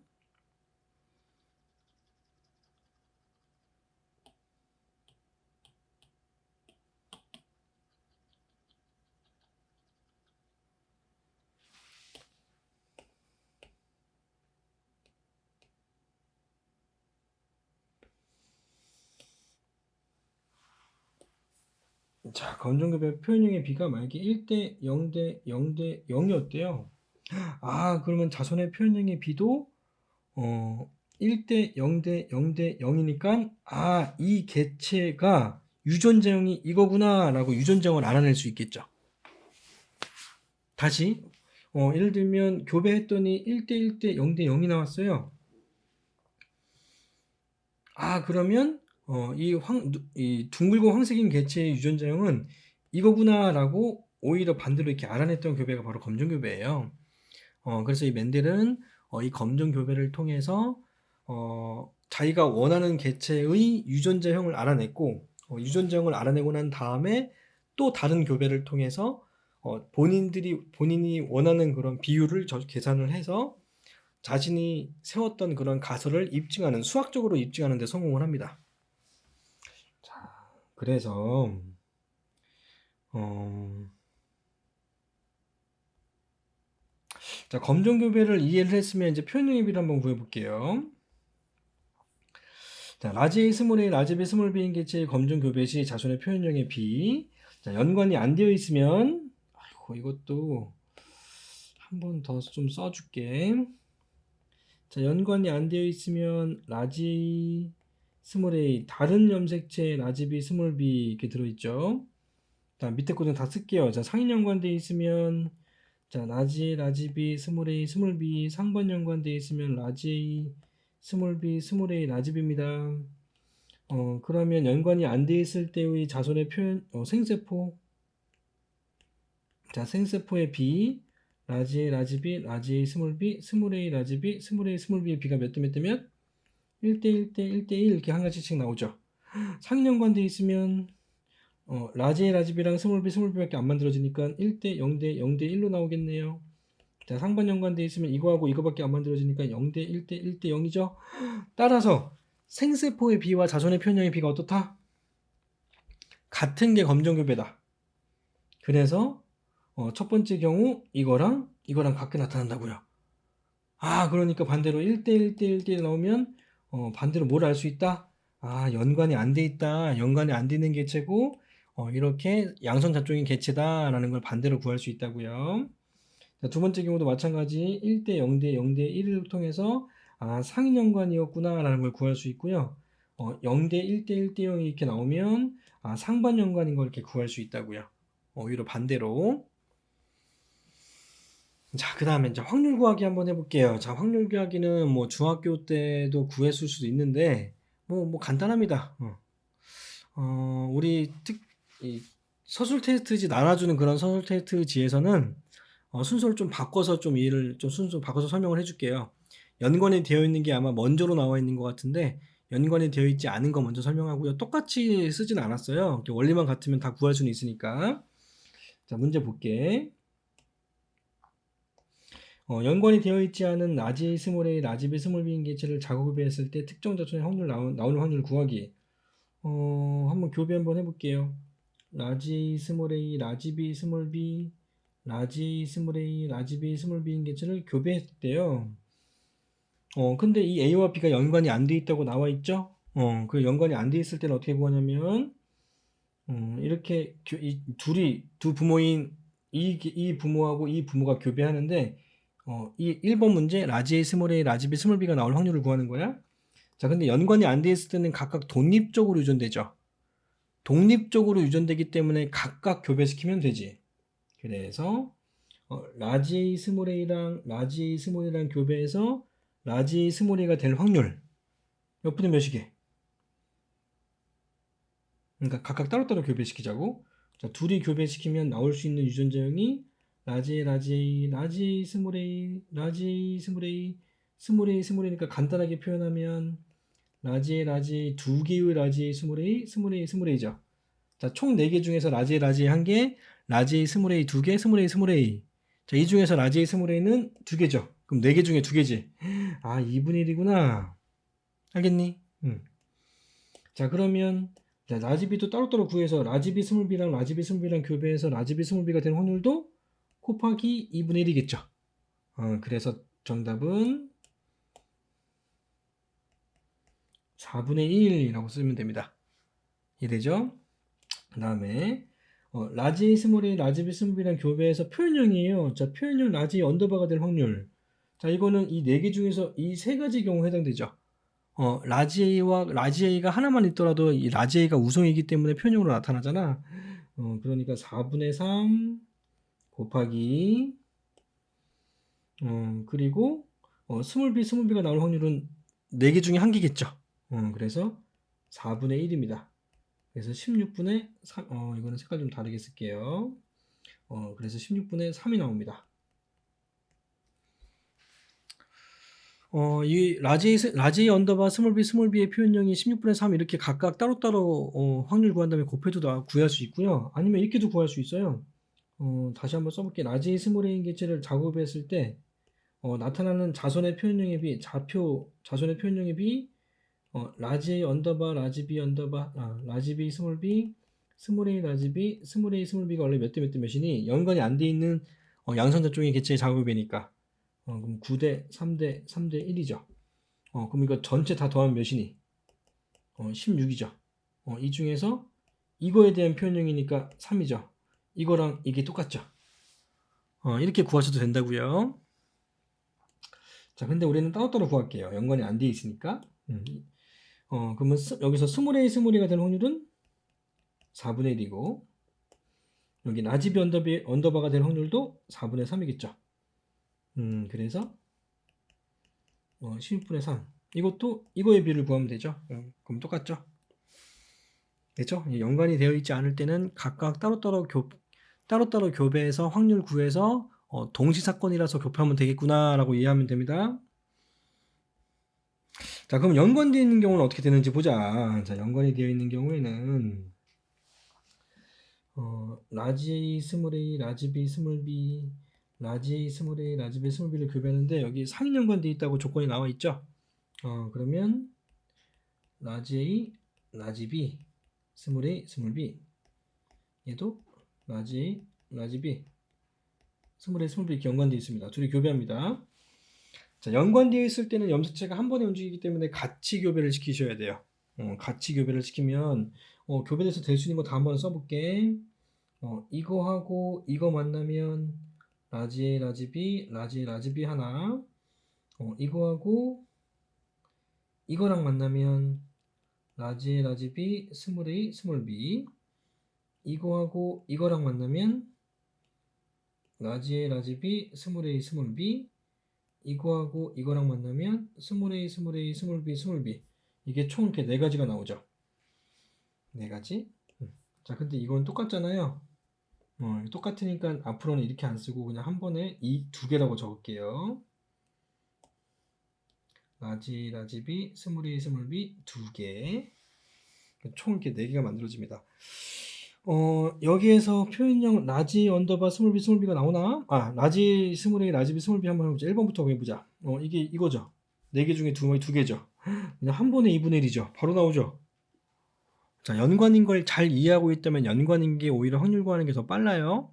Speaker 1: 자, 검정급의 표현형의 비가 만약에 1대 0대 0대 0이었대요. 그러면 자손의 표현형의 비도 1대 0대 0대 0이니까 이 개체가 유전자형이 이거구나 라고 유전자형을 알아낼 수 있겠죠. 다시 예를 들면 교배했더니 1대 1대 0대 0이 나왔어요. 그러면 이 둥글고 황색인 개체의 유전자형은 이거구나 라고 오히려 반대로 이렇게 알아냈던 교배가 바로 검정교배예요. 그래서 이 멘델은 이 검정교배를 통해서 자기가 원하는 개체의 유전자형을 알아냈고 유전자형을 알아내고 난 다음에 또 다른 교배를 통해서 본인이 원하는 그런 비율을 계산을 해서 자신이 세웠던 그런 가설을 입증하는, 수학적으로 입증하는 데 성공을 합니다. 자, 그래서 자, 검정교배를 이해를 했으면 이제 표현영입비를 한번 구해볼게요. 자, 라지 A 스몰 A, 라지 B 스몰 B인 개체의 검정교배 시 자손의 표현형의 B. 자, 연관이 안 되어 있으면, 아이고, 이것도 한 번 더 좀 써줄게. 자, 연관이 안 되어 있으면 라지 스몰 A, 다른 염색체 라지 B 스몰 B 이렇게 들어있죠. 자, 밑에 거는 다 쓸게요. 자, 상인 연관되어 있으면 자, 라지 B 스몰 A 스몰 B, 상반 연관되어 있으면 라지 A 스몰 B 스몰 A 라지 B입니다. 그러면 연관이 안 되어 있을 때의 자손의 표현, 생세포. 자, 생세포의 B, 라지 A 라지 B, 라지 A 스몰 B, 스몰 A 라지 B, 스몰 A 스몰 B의 B가 몇 대 몇 대면 1대 1대 1대 1 이렇게 한 가지씩 나오죠. 상인 연관되어 있으면 라지 A 라지 B랑 스몰 B 스몰 B밖에 안 만들어지니까 1대 0대 0대 1로 나오겠네요. 자, 상반 연관되어 있으면 이거하고 이거밖에 안 만들어지니까 0대 1대 1대 0이죠. 따라서 생세포의 B와 자손의 표현형의 B가 어떻다? 같은 게 검정교배다. 그래서 첫 번째 경우 이거랑 같게 나타난다고요. 그러니까 반대로 1대 1대 1대 나오면 반대로 뭘 알 수 있다? 연관이 안 돼 있다. 연관이 안 되는 개체고 이렇게 양선자종인 개체다라는 걸 반대로 구할 수 있다고요. 자, 두 번째 경우도 마찬가지 1대 0대 0대 1을 통해서 상인연관이었구나라는 걸 구할 수 있고요. 0대 1대 1대 0이 이렇게 나오면 상반연관인 걸 이렇게 구할 수 있다고요. 오히려 반대로. 자, 그 다음에 이제 확률 구하기 한번 해볼게요. 자, 확률 구하기는 뭐 중학교 때도 구했을 수도 있는데 뭐 간단합니다. 우리 이 서술 테스트지 나눠주는 그런 서술 테스트지에서는 순서를 좀 바꿔서 좀 이해를 좀 순서 바꿔서 설명을 해줄게요. 연관이 되어 있는 게 아마 먼저로 나와 있는 것 같은데 연관이 되어 있지 않은 거 먼저 설명하고요. 똑같이 쓰진 않았어요. 원리만 같으면 다 구할 수는 있으니까. 자, 문제 볼게. 연관이 되어 있지 않은 라지 스몰 A, 라지 B 스몰 B인 개체를 작업했을 때 특정 자손의 확률 나오는 확률 구하기. 한번 교배 한번 해볼게요. 라지 스몰 A, 라지 B 스몰 B, 라지 스몰 A, 라지 B 스몰 B인 개체를 교배했대요. 근데 이 A와 B가 연관이 안 돼 있다고 나와 있죠? 그 연관이 안 돼 있을 때는 어떻게 구하냐면 이렇게 두 부모인 이 부모하고 이 부모가 교배하는데 이 1번 문제 라지 A 스몰 A, 라지 B 스몰 B가 나올 확률을 구하는 거야. 자, 근데 연관이 안 돼 있을 때는 각각 독립적으로 유전되죠. 독립적으로 유전되기 때문에 각각 교배시키면 되지. 그래서 라지 A 스몰 A랑 라지 A 스몰 A랑 교배해서 라지 A 스몰 A가 될 확률 몇 분의 몇이게? 그러니까 각각 따로따로 교배시키자고. 자, 둘이 교배시키면 나올 수 있는 유전자형이 라지 A, 라지 A, 라지 A 스몰 A, 라지 A 스몰 A, 스몰 A 스몰 A니까 간단하게 표현하면 라지 A, 라지 A 두 개의 라지 A 스몰 A, 스몰 A 스몰 A죠. 자, 총 4개 중에서 라지 A, 라지 A 1개, 라지 A 스몰 A 2개, 스몰 A 스몰 A. 자, 이 중에서 라지 A 스몰 A는 2개죠. 그럼 4개 중에 2개지. 2분의 1이구나. 알겠니? 자, 그러면 자, 라지비도 따로따로 구해서 라지비 스몰 B랑 라지비 스몰 B랑 교배해서 라지비 스몰 B가 되는 확률도 곱하기 2분의 1이겠죠. 그래서 정답은 4분의 1이라고 쓰면 됩니다. 이래죠? 그 다음에 라지 스몰 A, 라지비 스몰 B랑 교배해서 표현형이에요. 자, 표현형 라지 언더바가 될 확률. 자, 이거는 이 4개 중에서 이 3가지 경우 해당되죠. 라지 A와 라지 A가 하나만 있더라도 이 라지 A가 우성이기 때문에 표현형으로 나타나잖아. 그러니까 4분의 3 곱하기 그리고 스몰 B가 나올 확률은 4개 중에 1개겠죠. 그래서 4분의 1입니다. 그래서 16분의 3, 이거는 색깔 좀 다르게 쓸게요. 그래서 16분의 3이 나옵니다. 이 라지 언더바 스몰 b의 표현형이 16분의 3 이렇게 각각 따로따로 확률 구한 다음에 곱해도 구할 수 있고요. 아니면 이렇게도 구할 수 있어요. 다시 한번 써볼게요. 라지 스몰 a인 개체를 작업했을 때 나타나는 자손의 표현형에 비해 자손의 표현형에 비해 라지 A 언더바 라지 B 언더바 라지 B 스몰 B 스몰 A 라지 B 스몰 A 스몰 B가 원래 몇 대 몇 대 몇이니 연관이 안 돼 있는 양선자 쪽의 개체의 작업이니까 그럼 9대 3대 3대 1이죠. 그럼 이거 전체 다 더하면 몇이니? 16이죠. 이 중에서 이거에 대한 표현형이니까 3이죠. 이거랑 이게 똑같죠. 이렇게 구하셔도 된다고요. 자, 근데 우리는 따로따로 구할게요. 연관이 안 돼 있으니까. 그러면 여기서 스몰 A 스몰 A가 될 확률은 4분의 1이고 여기 라지 B 언더바가 될 확률도 4분의 3이겠죠. 그래서 16분의 3 이것도 이거의 비를 구하면 되죠. 그럼 똑같죠. 됐죠? 연관이 되어 있지 않을 때는 각각 따로따로 교배해서 확률 구해서 동시사건이라서 곱하면 되겠구나 라고 이해하면 됩니다. 자, 그럼 연관되어 있는 경우는 어떻게 되는지 보자. 자, 연관이 되어 있는 경우에는 라지 A 스몰 A 라지 B 스몰 B 라지 A 스몰 A 라지 B 스몰 B를 교배하는데 여기 상인 연관되어 있다고 조건이 나와 있죠. 그러면 라지 A 라지 B 스몰 A 스몰 B 얘도 라지 A 라지 B 스몰 A 스몰 B 이렇게 연관되어 있습니다. 둘이 교배합니다. 자, 연관되어 있을 때는 염색체가 한 번에 움직이기 때문에 같이 교배를 시키셔야 돼요. 같이 교배를 시키면 교배돼서 될 수 있는 거 다 한번 써볼게. 이거하고 이거 만나면 라지 A 라지 B 라지 A 라지 B 하나 이거하고 이거랑 만나면 라지 A 라지 B 스몰 A 스몰 B 이거하고 이거랑 만나면 라지 A 라지 B 스몰 A 스몰 B 이거하고 이거랑 만나면 스몰 A 스몰 A 스몰 B 스몰 B 이게 총 이렇게 4가지가 나오죠. 4가지. 자, 근데 이건 똑같잖아요. 똑같으니까 앞으로는 이렇게 안 쓰고 그냥 한 번에 이 2개라고 적을게요. 라지 B 스몰 A 스몰 B 2개. 총 이렇게 4개가 만들어집니다. 여기에서 표현형 라지 언더바 스몰 B가 나오나? 라지 스몰 A 라지 B 스몰 B 한번 해보자. 1번부터 해보자. 이게 이거죠. 4개 중에 2개죠. 그냥 한 번에 2분의 1이죠. 바로 나오죠. 자, 연관인 걸 잘 이해하고 있다면 연관인 게 오히려 확률 구하는 게 더 빨라요.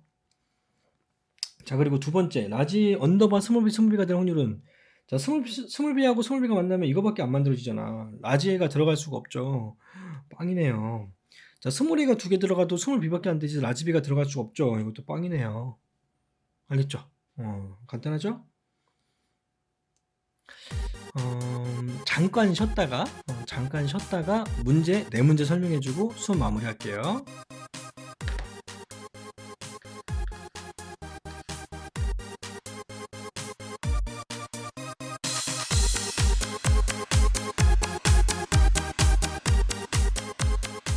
Speaker 1: 자, 그리고 두 번째 라지 언더바 스몰 B가 될 확률은 자, 스몰 B하고 스몰 B가 만나면 이거밖에 안 만들어지잖아. 라지 A가 들어갈 수가 없죠. 빵이네요. 자, 스몰 A가 2개 들어가도 스몰 B밖에 안 되지 라지 B가 들어갈 수가 없죠. 이것도 빵이네요. 알겠죠? 간단하죠? 잠깐 쉬었다가 문제 4문제 설명해주고 수업 마무리할게요.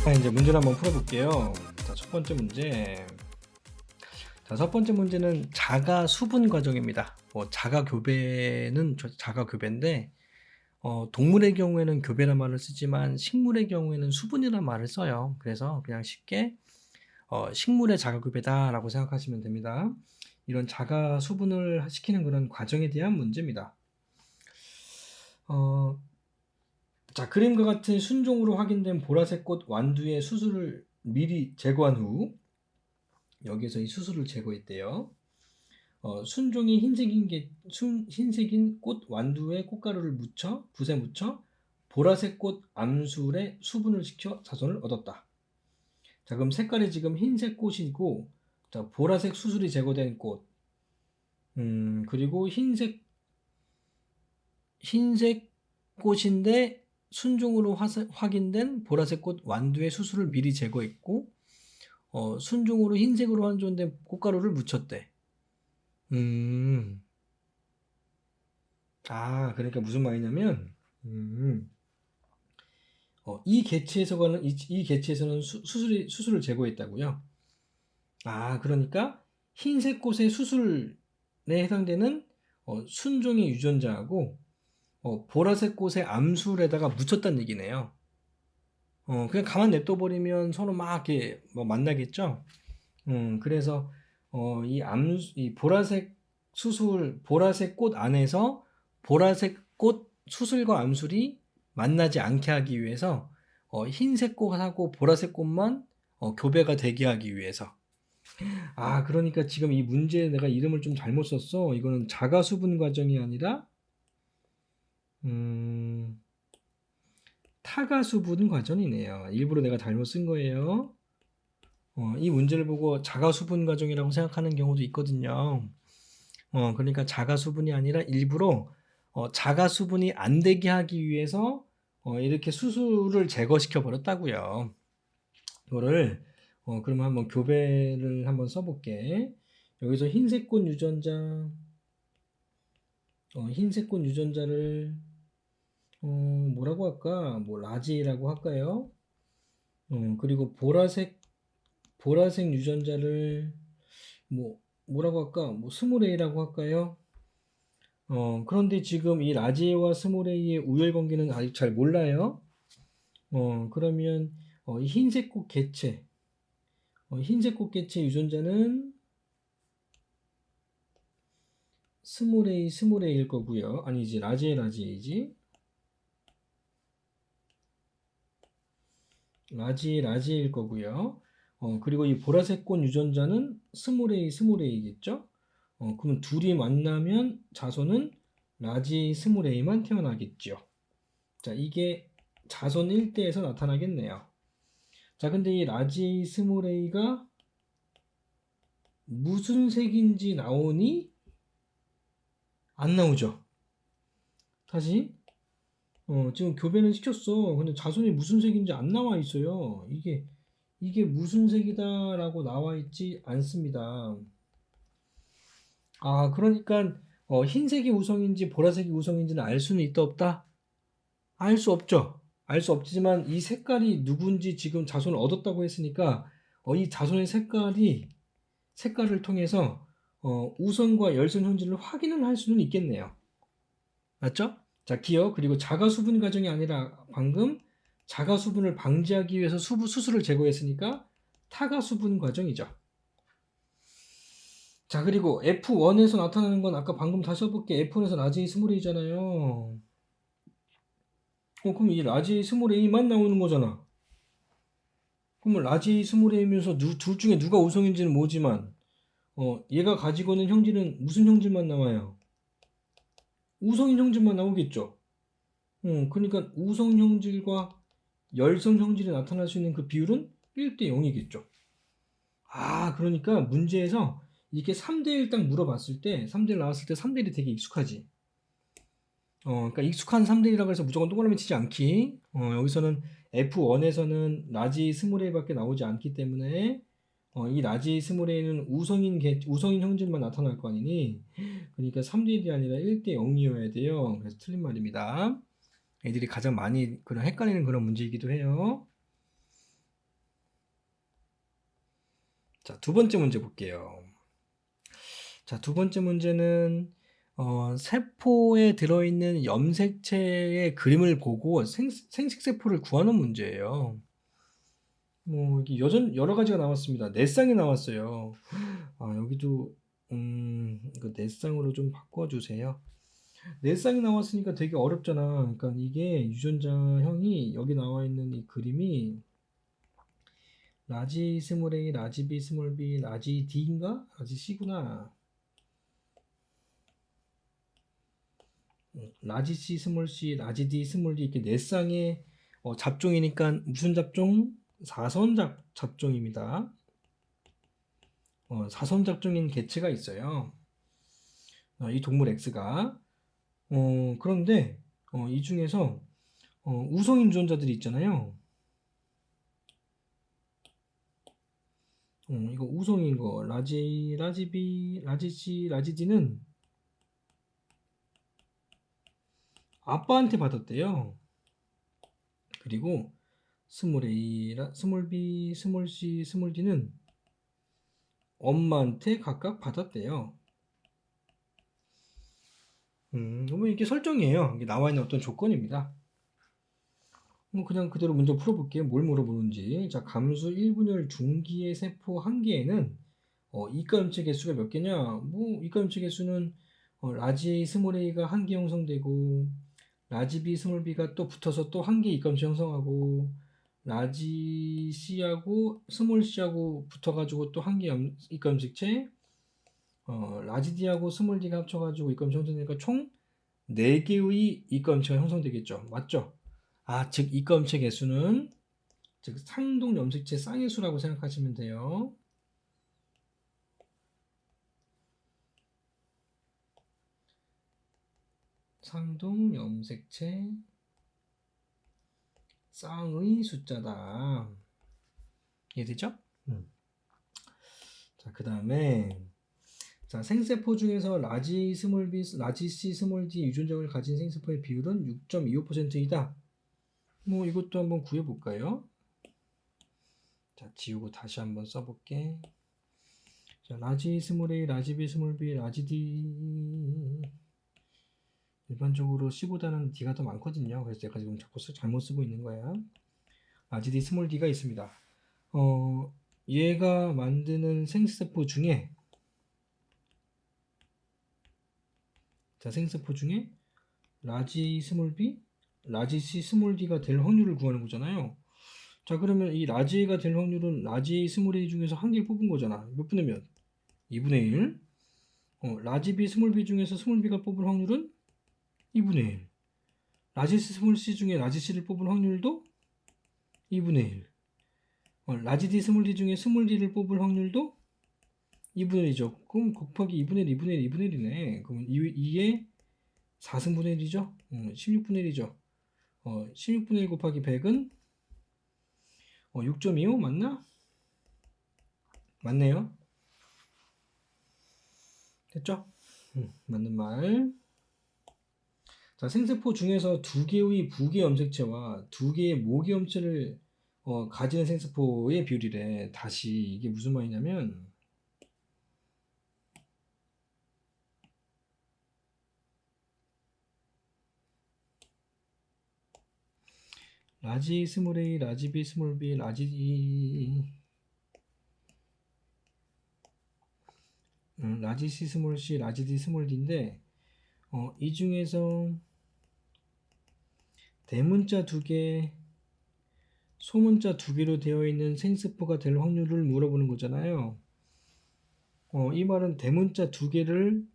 Speaker 1: 자, 이제 문제를 한번 풀어볼게요. 자, 첫 번째 문제. 자, 첫 번째 문제는 자가 수분 과정입니다. 자가 교배는 자가 교배인데 동물의 경우에는 교배란 말을 쓰지만 식물의 경우에는 수분이란 말을 써요. 그래서 그냥 쉽게 식물의 자가 교배다라고 생각하시면 됩니다. 이런 자가 수분을 시키는 그런 과정에 대한 문제입니다. 자, 그림과 같은 순종으로 확인된 보라색 꽃 완두의 수술을 미리 제거한 후 여기에서 이 수술을 제거했대요. 순종이 흰색인 꽃 완두에 꽃가루를 붓에 묻혀 보라색 꽃 암술에 수분을 시켜 자손을 얻었다. 자, 그럼 색깔이 지금 흰색 꽃이고 자, 보라색 수술이 제거된 꽃 그리고 흰색 꽃인데 순종으로 확인된 보라색 꽃 완두의 수술을 미리 제거했고 순종으로 흰색으로 환전된 꽃가루를 묻혔대. 그러니까 무슨 말이냐면 이 개체에서는 수술을 제거했다고요. 그러니까 흰색 꽃의 수술에 해당되는 순종의 유전자하고 보라색 꽃의 암술에다가 묻혔다는 얘기네요. 그냥 가만 냅둬 버리면 서로 막 이렇게 뭐 만나겠죠. 그래서 이 보라색 수술, 보라색 꽃 안에서 보라색 꽃 수술과 암술이 만나지 않게 하기 위해서 흰색 꽃하고 보라색 꽃만 교배가 되게 하기 위해서. 그러니까 지금 이 문제에 내가 이름을 좀 잘못 썼어. 이거는 자가수분 과정이 아니라 타가수분 과정이네요. 일부러 내가 잘못 쓴 거예요. 이 문제를 보고 자가수분 과정이라고 생각하는 경우도 있거든요. 그러니까 자가수분이 아니라 일부러 자가수분이 안 되게 하기 위해서 이렇게 수술을 제거시켜 버렸다고요. 이거를 그러면 한번 교배를 한번 써볼게. 여기서 흰색 꽃 유전자, 흰색 꽃 유전자를 뭐라고 할까? 뭐 라지라고 할까요? 그리고 보라색 유전자를 뭐라고 할까? 뭐 스몰A라고 할까요? 그런데 지금 이 라지와 스몰A의 우열 관계는 아직 잘 몰라요. 그러면 이 흰색 꽃 개체, 흰색 꽃 개체 유전자는 스몰A일 거고요. 아니지, 라지이지. 라지일 거고요. 그리고 이 보라색 꽃 유전자는 스몰A겠죠? 그럼 둘이 만나면 자손은 라지 스몰A만 태어나겠죠. 자, 이게 자손 1대에서 나타나겠네요. 자, 근데 이 라지 스몰A가 무슨 색인지 나오니? 안 나오죠. 다시 지금 교배는 시켰어. 근데 자손이 무슨 색인지 안 나와 있어요. 이게 무슨 색이다 라고 나와 있지 않습니다. 그러니까 흰색이 우성인지 보라색이 우성인지는 알 수는 있다 없다? 알 수 없죠. 알 수 없지만 이 색깔이 누군지 지금 자손을 얻었다고 했으니까 이 자손의 색깔을 통해서 우성과 열선 형질을 확인을 할 수는 있겠네요. 맞죠? 자, 기억. 그리고 자가수분 과정이 아니라 방금 자가수분을 방지하기 위해서 수술을 제거했으니까 타가수분 과정이죠. 자, 그리고 F1에서 나타나는 건 아까 방금 다시 해볼게. F1에서 라지 스몰 A잖아요. 그럼 이 라지 스몰 A만 나오는 거잖아. 그러면 라지 스몰 A면서 둘 중에 누가 우성인지는 모르지만 얘가 가지고 있는 형질은 무슨 형질만 나와요? 우성인 형질만 나오겠죠. 그러니까 우성 형질과 열성 형질이 나타날 수 있는 그 비율은 1대 0이겠죠. 그러니까 문제에서 이렇게 3대1 딱 물어봤을 때 3대1 나왔을 때 3대1이 되게 익숙하지. 그러니까 익숙한 3대1이라고 해서 무조건 동그라미 치지 않기. 여기서는 F1에서는 라지 스몰A밖에 나오지 않기 때문에 이 라지 스몰A는 우성인 형질만 나타날 거 아니니. 그러니까 3대1이 아니라 1대 0이어야 돼요. 그래서 틀린 말입니다. 애들이 가장 많이 헷갈리는 그런 문제이기도 해요. 자, 두 번째 문제 볼게요. 자, 두 번째 문제는 세포에 들어있는 염색체의 그림을 보고 생식세포를 구하는 문제예요. 이게 여러 가지가 나왔습니다. 넷상이 나왔어요. 여기도 이거 넷상으로 좀 바꿔주세요. 넷상이 나왔으니까 되게 어렵잖아. 그러니까 이게 유전자형이 여기 나와 있는 이 그림이 라지 스몰 A, 라지 B 스몰 B, 라지 D인가? 라지 C구나. 라지 C 스몰 C, 라지 D 스몰 D 이렇게 네 쌍의 잡종이니까 무슨 잡종? 사선 잡종입니다. 사선 잡종인 개체가 있어요. 이 동물 X가. 그런데 이 중에서 우성인 유전자들이 있잖아요. 이거 우성인 거 라지 B, 라지 C, 라지 D는 아빠한테 받았대요. 그리고 스몰 A, 스몰 B, 스몰 C, 스몰 D는 엄마한테 각각 받았대요. 뭐 이게 설정이에요. 이게 나와 있는 어떤 조건입니다. 그냥 그대로 문제 풀어볼게요. 뭘 물어보는지. 자, 감수 1분열 중기의 세포 한 개에는 이가염체 개수가 몇 개냐? 뭐 이가염체 개수는 라지 A 스몰 A가 한 개 형성되고 라지 B 스몰 B가 또 붙어서 또 한 개 이가염체 형성하고 라지 C하고 스몰 C하고 붙어가지고 또 한 개 이가염체체 라지 D하고 스몰 D가 합쳐가지고 이가염체 형성되니까 총 4개의 이가염체가 형성되겠죠. 맞죠? 즉 이가음체 개수는 즉 상동 염색체 쌍의 수라고 생각하시면 돼요. 상동 염색체 쌍의 숫자다. 이해되죠? 자, 그 다음에 자, 생세포 중에서 라지 스몰 B, 라지 C 스몰 D 유전적을 가진 생세포의 비율은 6.25%이다. 뭐 이것도 한번 구해볼까요? 자, 지우고 다시 한번 써볼게. 자, 라지 스몰 A, 라지 B 스몰 B, 라지 D 일반적으로 C보다는 D가 더 많거든요. 그래서 제가 지금 자꾸 잘못 쓰고 있는 거야. 라지 D 스몰 D가 있습니다. 얘가 만드는 생세포 중에 자, 생세포 중에 라지 스몰 B, 라지 C 스몰 D가 될 확률을 구하는 거잖아요. 자, 그러면 이 라지 A가 될 확률은 라지 A 스몰 A 중에서 한 개를 뽑은 거잖아. 몇 분의 몇? 2분의 1. 라지 B 스몰 B 중에서 스몰 B가 뽑을 확률은 2분의 1. 라지 C 스몰 C 중에 라지 C를 뽑을 확률도 2분의 1. 라지 D 스몰 D 중에 스몰 D를 뽑을 확률도 2분의 1이죠. 그럼 곱하기 2분의 1, 2분의 1, 2분의 1이네. 그럼 2에 4승분의 1이죠. 16분의 1이죠. 16분의 1 곱하기 100은 6.25 맞나? 맞네요. 됐죠? 맞는 말. 자, 생세포 중에서 2개의 부계 염색체와 2개의 모계 염체를 가지는 생세포의 비율이래. 다시 이게 무슨 말이냐면 라지 스몰 A, 라지 B 스몰 B, 라지 E, 라지 C 스몰 C, 라지 D 스몰 D인데 이 중에서 대문자 2개, 소문자 2개로 되어 있는 생세포가 될 확률을 물어보는 거잖아요. 이 말은 대문자 2개를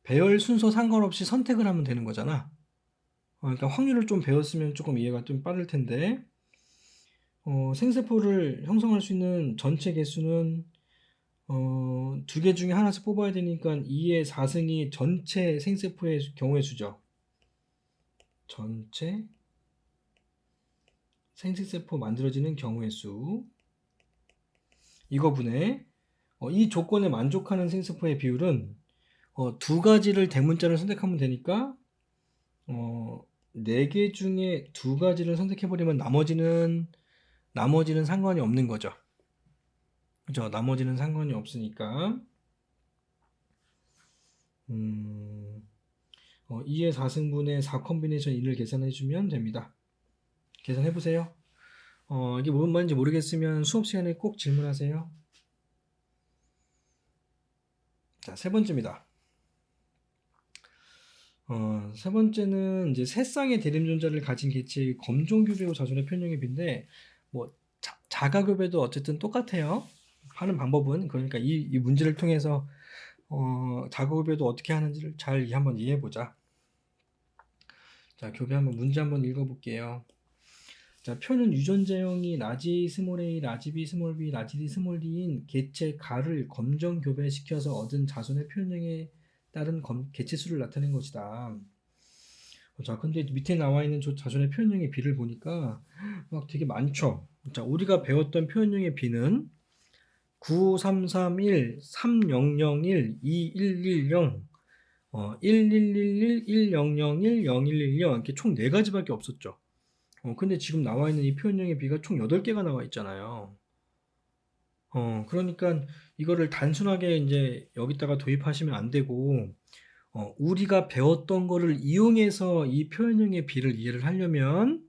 Speaker 1: 배열 순서 상관없이 선택을 하면 되는 거잖아. 그러니까 확률을 좀 배웠으면 조금 이해가 좀 빠를 텐데 생세포를 형성할 수 있는 전체 개수는 2개 중에 하나씩 뽑아야 되니까 2의 4승이 전체 생세포의 경우의 수죠. 전체 생세포 만들어지는 경우의 수 이거분의 이 조건에 만족하는 생세포의 비율은 2가지를 대문자를 선택하면 되니까 4개 중에 2가지를 선택해버리면 나머지는 상관이 없는 거죠. 그죠? 나머지는 상관이 없으니까 2의 4승분의 4 컴비네이션 1을 계산해주면 됩니다. 계산해보세요. 이게 뭔 말인지 모르겠으면 수업 시간에 꼭 질문하세요. 자, 세 번째입니다. 세 번째는 이제 세 쌍의 대림존자를 가진 개체의 검정교배우 자손의 편형의 비인데 뭐 자가교배도 어쨌든 똑같아요. 하는 방법은 그러니까 이 문제를 통해서 자가교배도 어떻게 하는지를 잘 한번 이해해보자. 자, 교배 한번 문제 한번 읽어볼게요. 자, 표는 유전자형이 라지 스몰 A, 라지 B 스몰 B, 라지 D 스몰 D인 개체 가를 검정 교배시켜서 얻은 자손의 표현형에 따른 개체 수를 나타낸 것이다. 자, 근데 밑에 나와 있는 자손의 표현형의 비를 보니까 막 되게 많죠. 자, 우리가 배웠던 표현형의 비는 9331, 3001, 2110, 1111, 1001, 0110 이렇게 총 4가지밖에 없었죠. 근데 지금 나와 있는 이 표현형의 비가 총 8개가 나와 있잖아요. 그러니까 이거를 단순하게 이제 여기다가 도입하시면 안 되고, 우리가 배웠던 거를 이용해서 이 표현형의 B를 이해를 하려면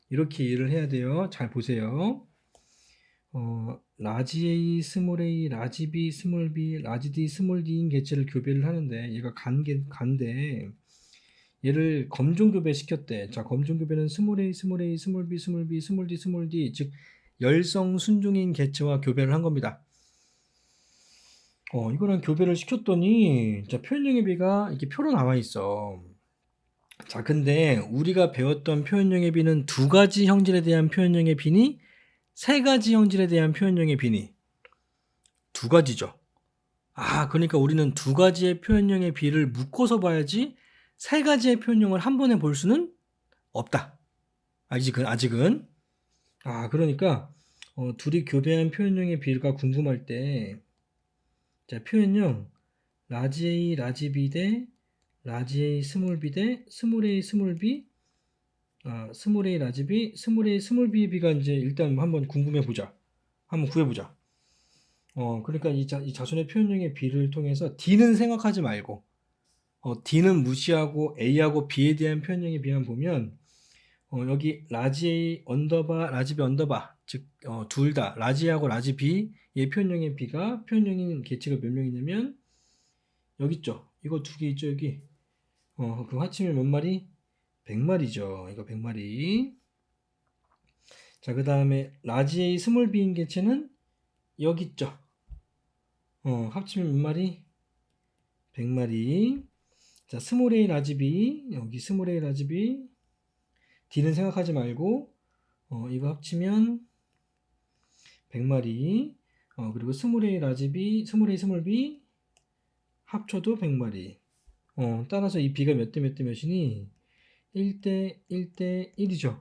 Speaker 1: 이렇게 이해를 해야 돼요. 잘 보세요. 라지 A, 스몰 A, 라지 B, 스몰 B, 라지 D, 스몰 D인 개체를 교배를 하는데 얘가 간데 얘를 검중 교배 시켰대. 자, 검중 교배는 스몰 A, 스몰 A, 스몰 B, 스몰 B, 스몰 D, 스몰 D, 즉 열성 순중인 개체와 교배를 한 겁니다. 이거랑 교배를 시켰더니 자, 표현형의 B가 이렇게 표로 나와 있어. 자, 근데 우리가 배웠던 표현형의 B는 두 가지 형질에 대한 표현형의 B니 세 가지 형질에 대한 표현형의 B니 두 가지죠. 그러니까 우리는 두 가지의 표현형의 B를 묶어서 봐야지 세 가지의 표현형을 한 번에 볼 수는 없다. 아직은. 그러니까 둘이 교배한 표현형의 B가 궁금할 때, 자, 표현형 라지 A, 라지 B 대 라지 A, 스몰 B 대 스몰 A, 스몰 B, 스몰 A, 라지 B, 스몰 A, 스몰 B, B가 이제 일단 한번 궁금해 보자. 한번 구해보자. 그러니까 이 자손의 표현형의 B를 통해서 D는 생각하지 말고, D는 무시하고 A하고 B에 대한 표현형의 B만 보면, 여기 라지 A 언더바, 라지 B 언더바, 즉, 둘 다, 라지하고 라지 B의 표현형의 B가, 표현형인 개체가 몇 명이냐면, 여기 있죠. 이거 두 개 있죠, 여기. 그 합치면 몇 마리? 100마리죠. 이거 100마리. 자, 그 다음에 라지 A 스몰 B인 개체는 여기 있죠. 합치면 몇 마리? 100마리. 자, 스몰 A 라지 B, 여기 스몰 A 라지 B, D는 생각하지 말고, 이거 합치면 100마리. 그리고 스몰 A 라지 B, 스몰 A 스몰 B, 합쳐도 100마리. 따라서 이 B가 몇 대 몇 대 몇이니? 1대 1대 1이죠.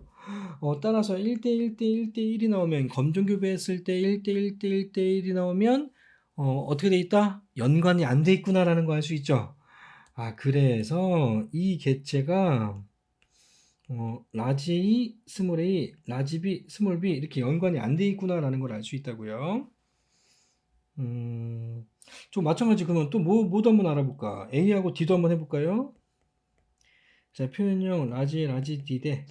Speaker 1: 따라서 1대 1대 1대 1이 나오면, 검정교배했을 때 1대 1대 1대 1이 나오면, 어떻게 돼 있다? 연관이 안 돼 있구나라는 거 알 수 있죠. 그래서 이 개체가 라지 A, 스몰 A, 라지 B, 스몰 B 이렇게 연관이 안 돼 있구나라는 걸 알 수 있다고요. 좀 마찬가지. 그러면 또 뭐도 한번 알아볼까? A하고 D도 한번 해볼까요? 자, 표현형 라지 A, 라지 D 대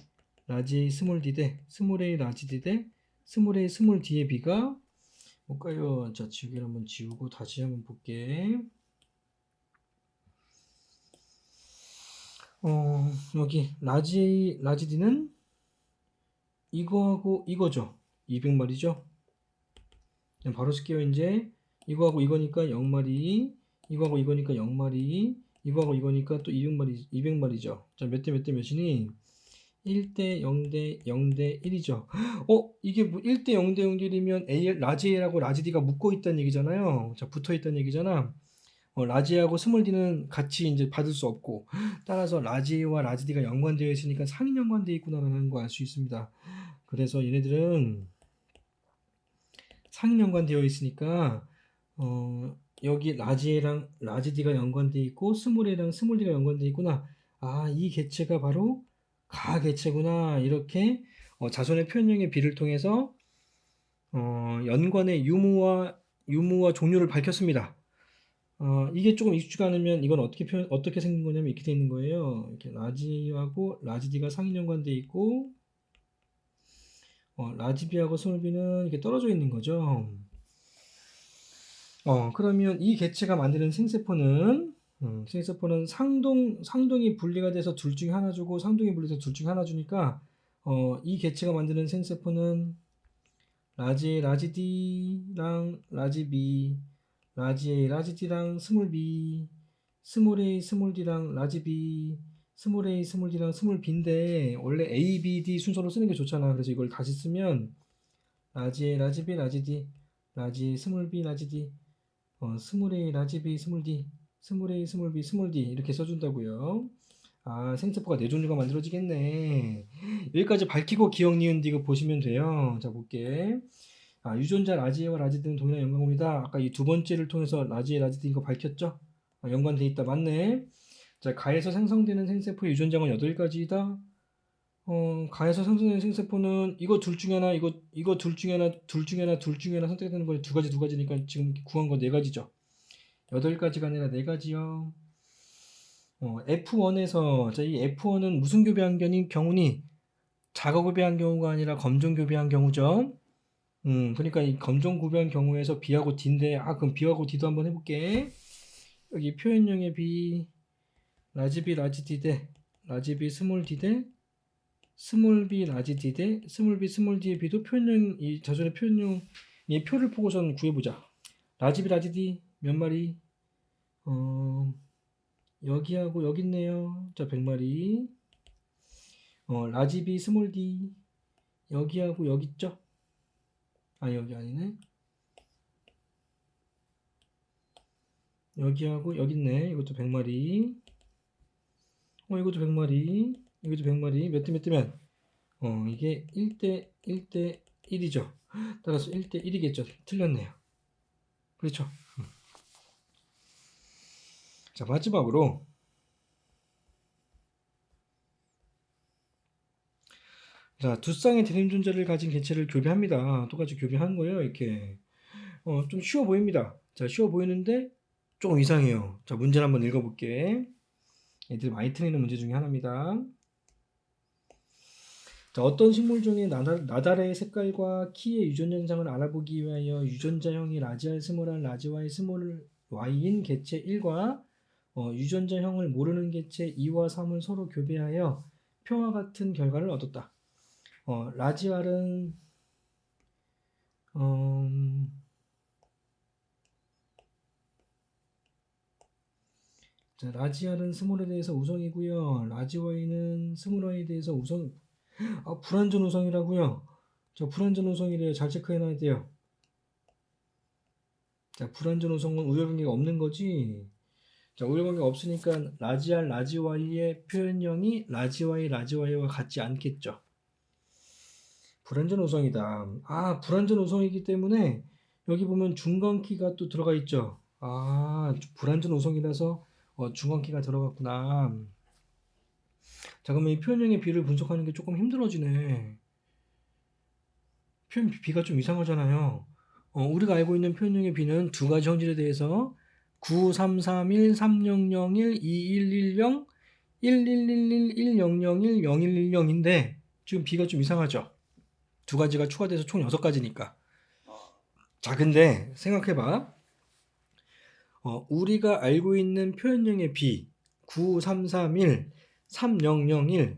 Speaker 1: 라지 A, 스몰 D 대 스몰 A, 라지 D 대 스몰 A, 스몰 D의 B가 뭘까요? 자, 지우개를 한번 지우고 다시 한번 볼게. 여기 라지 A, 라지 D는 이거하고 이거죠. 200마리죠. 그냥 바로 쓸게요. 이제 이거하고 이거니까 0마리, 이거하고 이거니까 0마리, 이거하고 이거니까 또 200마리죠. 자, 몇 대 몇 대 몇이니? 1대 0대 0대 1이죠. 이게 뭐 1대 0대 0대 1이면 라지 A하고 라지 D가 묶어 있다는 얘기잖아요. 자, 붙어 있다는 얘기잖아. 라지 A하고 스몰 D는 같이 이제 받을 수 없고, 따라서 라지 A와 라지 D가 연관되어 있으니까 상인 연관되어 있구나라는 거 알 수 있습니다. 그래서 얘네들은 상인 연관되어 있으니까 여기 라지 A랑 라지 D가 연관되어 있고 스몰 A랑 스몰 D가 연관되어 있구나. 이 개체가 바로 가 개체구나. 이렇게 자손의 표현형의 B를 통해서 연관의 유무와 종류를 밝혔습니다. 이게 조금 익숙지 않으면 이건 어떻게 생긴 거냐면 이렇게 되어 있는 거예요. 이렇게 라지하고 라지 D가 상인 연관되어 있고, 라지 B하고 스몰 B는 이렇게 떨어져 있는 거죠. 그러면 이 개체가 만드는 생세포는 상동이 분리가 돼서 둘 중에 하나 주고 상동이 분리돼서 둘 중에 하나 주니까 이 개체가 만드는 생세포는 라지 D랑 라지 B, 라지 A, 라지 D랑 스몰 B, 스몰 A, 스몰 D랑 라지 B, 스몰 A, 스몰 D랑 스몰 B인데 원래 A, B, D 순서로 쓰는 게 좋잖아. 그래서 이걸 다시 쓰면 라지 A, 라지 B, 라지 D, 라지 A, 스몰 B, 라지 D, 스몰 A, 라지 B, 스몰 D, 스몰 A, 스몰 B, 스몰 D 이렇게 써준다고요. 생세포가 4종류가 만들어지겠네. 여기까지 밝히고 기억, 니은, 디귿 보시면 돼요. 자, 볼게. 유전자 라지에와 라지드는 동일한 연관고리다. 아까 이 두 번째를 통해서 라지에, 라지드인 거 밝혔죠? 연관돼 있다. 맞네. 자, 가에서 생성되는 생세포의 유전자는 8가지이다. 가에서 상승되는 생세포는 이거 둘 중에 하나, 이거 둘 중에 하나, 둘 중에 하나 선택되는 거예요. 두 가지니까 지금 구한 거 네 가지죠. 8가지가 아니라 네 가지요. F1에서 이 F1은 무슨 교배한 경우니 자가 교배한 경우가 아니라 검정 교배한 경우죠. 그러니까 이 검정 교배한 경우에서 B하고 D인데, 그럼 B하고 D도 한번 해볼게. 여기 표현형의 B, 라지 B, 라지 D 대 라지 B, 스몰 D 대 스몰 b 라지 d 대 스몰 b 스몰 d의 b도 표현형, 이 자전의 표현형 이 표를 보고선 구해보자. 라지 b 라지 d 몇 마리? 여기하고 여기 있네요. 자, 100마리. 라지 b 스몰 d 여기하고 여기 있죠? 여기 아니네. 여기하고 여기 있네. 이것도 100마리. 이것도 100마리. 이것도 100마리. 몇 대 몇 대면? 이게 1대 1대 1이죠. 따라서 1대 1이겠죠. 틀렸네요. 그렇죠. 자, 마지막으로 자, 두 쌍의 대립 존재를 가진 개체를 교배합니다. 똑같이 교배하는 거예요. 이렇게 좀 쉬워 보입니다. 자, 쉬워 보이는데 조금 이상해요. 자, 문제를 한번 읽어볼게. 애들이 많이 틀리는 문제 중에 하나입니다. 자, 어떤 식물종의 나달의 색깔과 키의 유전 현상을 알아보기 위하여 유전자형이 라지알 스몰알 라지와이 스몰 Y인 개체 1과 유전자형을 모르는 개체 2와 3을 서로 교배하여 표와 같은 결과를 얻었다. 라지알은 자, 라지알은 스몰에 대해서 우성이고요. 라지와이는 스몰 Y에 대해서 우성. 불완전 우성이라고요. 저 불완전 우성이래요. 잘 체크해놔야 돼요. 자, 불완전 우성은 우열관계가 없는 거지. 자, 우열관계가 없으니까 라지알 라지와이의 표현형이 라지와이와 같지 않겠죠. 불완전 우성이다. 불완전 우성이기 때문에 여기 보면 중간키가 또 들어가 있죠. 불완전 우성이라서 중간키가 들어갔구나. 자, 그러면 이 표현형의 B를 분석하는 게 조금 힘들어지네. 표현 B가 좀 이상하잖아요. 우리가 알고 있는 표현형의 B는 두 가지 형질에 대해서 9331, 3001, 2110, 1111, 1001, 0110인데 지금 B가 좀 이상하죠. 두 가지가 추가돼서 총 6가지니까. 자, 근데 생각해봐. 우리가 알고 있는 표현형의 B 9331, 3001,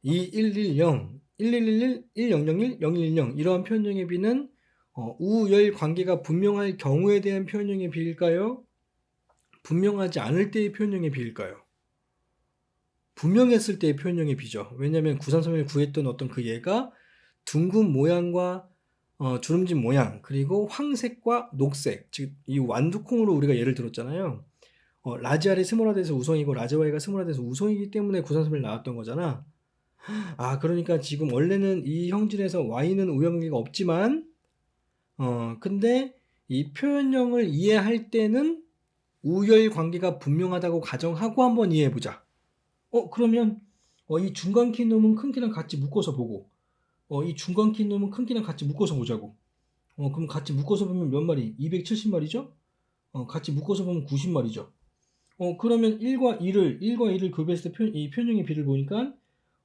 Speaker 1: 2110, 1111, 1001, 0110 이러한 표현형의 B는 우열 관계가 분명할 경우에 대한 표현형의 B일까요? 분명하지 않을 때의 표현형의 B일까요? 분명했을 때의 표현형의 B죠. 왜냐하면 9331을 구했던 어떤 그 얘가 둥근 모양과 주름진 모양, 그리고 황색과 녹색, 즉 이 완두콩으로 우리가 예를 들었잖아요. 라지알이 스몰화돼서 우성이고 라지와이가 스몰화돼서 우성이기 때문에 9331 나왔던 거잖아. 그러니까 지금 원래는 이 형질에서 Y는 우열관계가 없지만 근데 이 표현형을 이해할 때는 우열관계가 분명하다고 가정하고 한번 이해해보자. 그러면 이 중간키 놈은 큰 키랑 같이 묶어서 보고 이 중간키 놈은 큰 키랑 같이 묶어서 보자고. 그럼 같이 묶어서 보면 몇 마리? 270마리죠? 같이 묶어서 보면 90마리죠. 그러면 1과 2를 교배했을 때 이 표현형의 B를 보니까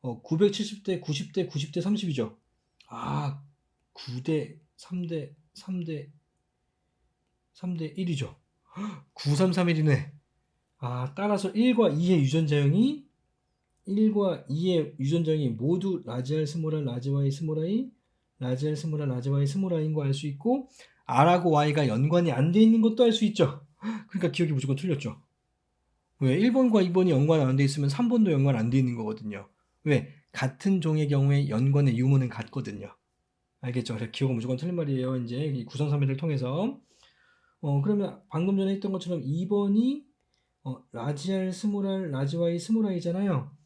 Speaker 1: 970대 90대 90대 30이죠. 9대 3대 3대 1이죠. 9331이네. 따라서 1과 2의 유전자형이 모두 라지알 스몰알 라지와이 스몰아이, 라지알 스몰알 라지와이 스몰아이인 거 알 수 있고 R하고 Y가 연관이 안 돼 있는 것도 알 수 있죠. 그러니까 기억이 무조건 틀렸죠. 왜? 1번과 2번이 연관 안 돼 있으면 3번도 연관 안 돼 있는 거거든요. 왜? 같은 종의 경우에 연관의 유무는 같거든요. 알겠죠? 그래서 기억은 무조건 틀린 말이에요. 이제 이 933을 통해서. 그러면 방금 전에 했던 것처럼 2번이 라지알 스몰알 라지와이 스몰아이잖아요.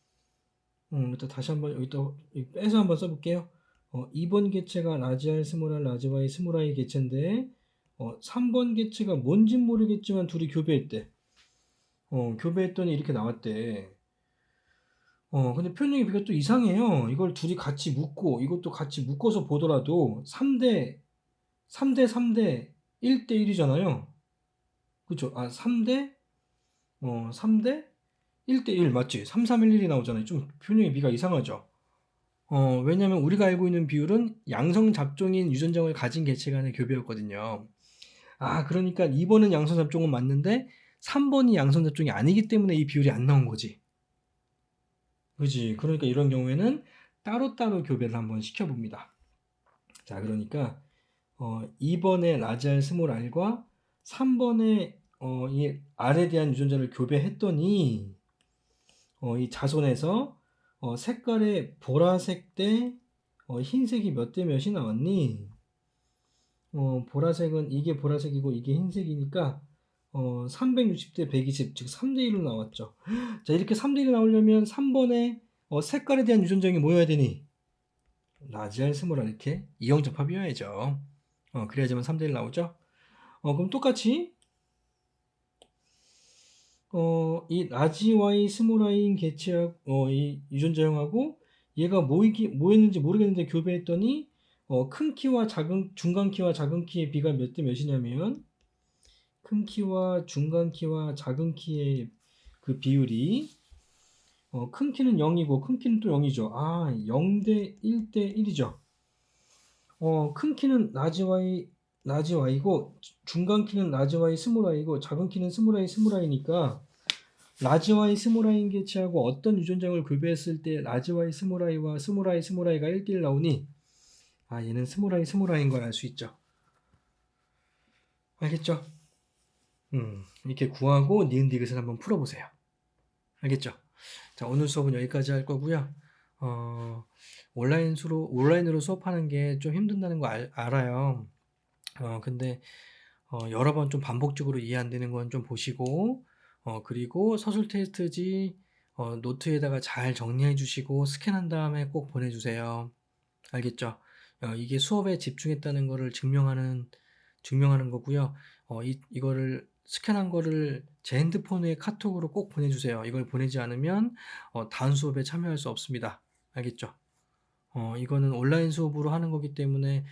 Speaker 1: 일단 다시 한번 여기다 빼서 한번 써볼게요. 2번 개체가 라지알 스몰알 라지와이 스몰아이 개체인데 3번 개체가 뭔진 모르겠지만 둘이 교배했대. 교배했더니 이렇게 나왔대. 근데 표현력의 비가 또 이상해요. 이걸 둘이 같이 묶고 이것도 같이 묶어서 보더라도 3대 3대 3대 1대 1이잖아요. 그쵸? 3대 1대 1 맞지? 3, 3, 1, 1이 나오잖아요. 좀 표현력의 비가 이상하죠. 왜냐면 우리가 알고 있는 비율은 양성 잡종인 유전자를 가진 개체 간의 교배였거든요. 그러니까 2번은 양성 잡종은 맞는데 3번이 양성 잡종이 아니기 때문에 이 비율이 안 나온 거지. 그지? 그러니까 이런 경우에는 따로따로 교배를 한번 시켜봅니다. 자, 그러니까 2번의 라지알 스몰 r과 3번의 이 r에 대한 유전자를 교배했더니 이 자손에서 색깔의 보라색 대 흰색이 몇 대 몇이 나왔니? 보라색은 이게 보라색이고 이게 흰색이니까 360대 120, 즉 3대 1로 나왔죠. 자, 이렇게 3대 1이 나오려면 3번에 색깔에 대한 유전자가 뭐여야 되니? 라지알 스몰 r 이렇게 이형접합이어야죠. 그래야지만 3대 1 나오죠. 그럼 똑같이 이 라지 Y 스몰 I인 개체하고 이 유전자형하고 얘가 뭐였는지 모르겠는데 교배했더니 큰 키와 중간 키와 작은 키의 비가 몇 대 몇이냐면 큰 키와 중간 키와 작은 키의 그 비율이 큰 키는 0이고 큰 키는 또 0이죠. 0대 1대 1이죠. 큰 키는 라지 Y고 중간 키는 라지 Y 스몰 I고 작은 키는 스몰 I니까 라지 Y 스몰 I인 개체하고 어떤 유전자를 교배했을 때 라지 Y 스몰 I와 스몰 I가 1대1 나오니 얘는 스몰 I인 걸 알 수 있죠. 알겠죠? 이렇게 구하고 니은 디귿을 한번 풀어보세요. 알겠죠? 자, 오늘 수업은 여기까지 할 거고요. 온라인으로 수업하는 게 좀 힘든다는 거 알아요. 근데 여러 번 좀 반복적으로 이해 안 되는 건 좀 보시고 그리고 서술 테스트지 노트에다가 잘 정리해 주시고 스캔한 다음에 꼭 보내주세요. 알겠죠? 이게 수업에 집중했다는 거를 증명하는 거고요. 이거를 스캔한 거를 제 핸드폰에 카톡으로 꼭 보내주세요. 이걸 보내지 않으면 다음 수업에 참여할 수 없습니다. 알겠죠? 이거는 온라인 수업으로 하는 거기 때문에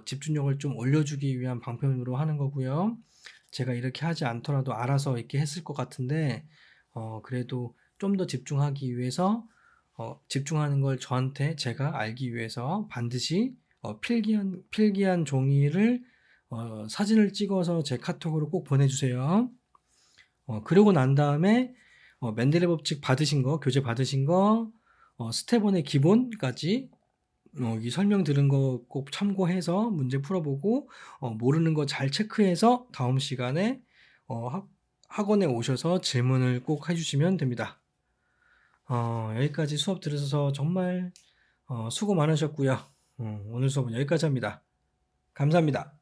Speaker 1: 집중력을 좀 올려주기 위한 방편으로 하는 거고요. 제가 이렇게 하지 않더라도 알아서 이렇게 했을 것 같은데 그래도 좀 더 집중하기 위해서 집중하는 걸 제가 알기 위해서 반드시 필기한 종이를 사진을 찍어서 제 카톡으로 꼭 보내주세요. 그러고 난 다음에 맨델의 법칙 교재 받으신 거, 스텝 1의 기본까지 이 설명 들은 거 꼭 참고해서 문제 풀어보고 모르는 거 잘 체크해서 다음 시간에 학원에 오셔서 질문을 꼭 해주시면 됩니다. 여기까지 수업 들으셔서 정말 수고 많으셨고요. 오늘 수업은 여기까지 합니다. 감사합니다.